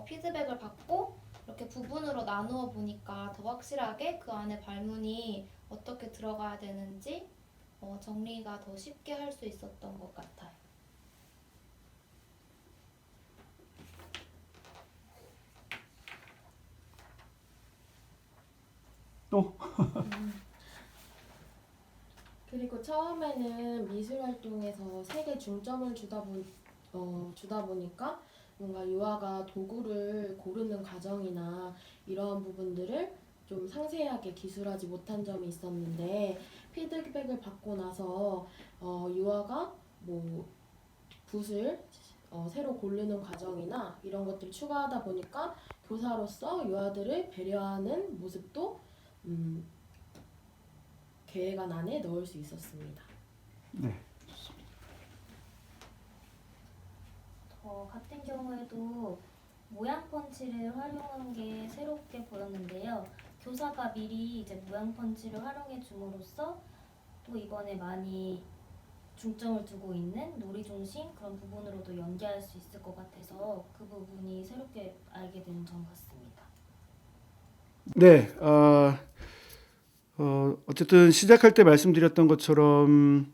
피드백을 받고 이렇게 부분으로 나누어 보니까 더 확실하게 그 안에 발문이 어떻게 들어가야 되는지 정리가 더 쉽게 할 수 있었던 것 같아요. 또 그리고 처음에는 미술 활동에서 색에 중점을 주다 보니까 뭔가 유아가 도구를 고르는 과정이나 이러한 부분들을 좀 상세하게 기술하지 못한 점이 있었는데, 피드백을 받고 나서 유아가 뭐 붓을 새로 고르는 과정이나 이런 것들을 추가하다 보니까 교사로서 유아들을 배려하는 모습도 계획안 안에 넣을 수 있었습니다. 네. 저 같은 경우에도 모양 펀치를 활용한 게 새롭게 보였는데요. 교사가 미리 이제 모양 펀치를 활용해 줌으로써 또 이번에 많이 중점을 두고 있는 놀이 중심 그런 부분으로도 연계할 수 있을 것 같아서 그 부분이 새롭게 알게 된 점 같습니다. 네, 어쨌든 시작할 때 말씀드렸던 것처럼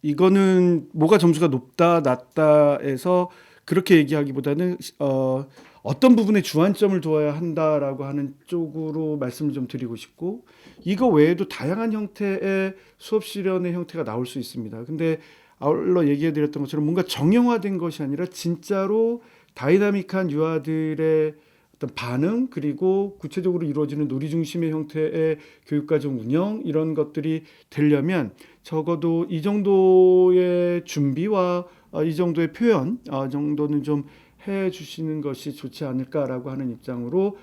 이거는 뭐가 점수가 높다 낮다에서 그렇게 얘기하기보다는 어떤 부분에 주안점을 두어야 한다라고 하는 쪽으로 말씀을 좀 드리고 싶고, 이거 외에도 다양한 형태의 수업 실현의 형태가 나올 수 있습니다. 근데 아울러 얘기해 드렸던 것처럼 뭔가 정형화된 것이 아니라 진짜로 다이나믹한 유아들의 어떤 반응, 그리고 구체적으로 이루어지는 놀이 중심의 형태의 교육과정 운영, 이런 것들이 되려면 적어도 이 정도의 준비와 이 정도의 표현 정도는 좀 해주시는 것이 좋지 않을까라고 하는 입장으로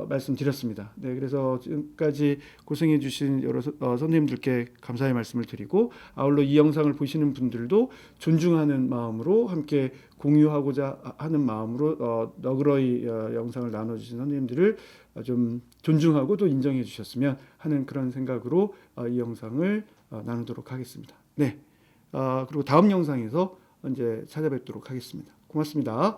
말씀드렸습니다. 네, 그래서 지금까지 고생해주신 여러 선생님들께 감사의 말씀을 드리고, 아울러 이 영상을 보시는 분들도 존중하는 마음으로 함께 공유하고자 하는 마음으로 너그러이 영상을 나눠주신 선생님들을 좀 존중하고 또 인정해 주셨으면 하는 그런 생각으로 이 영상을 나누도록 하겠습니다. 네, 그리고 다음 영상에서 이제 찾아뵙도록 하겠습니다. 고맙습니다.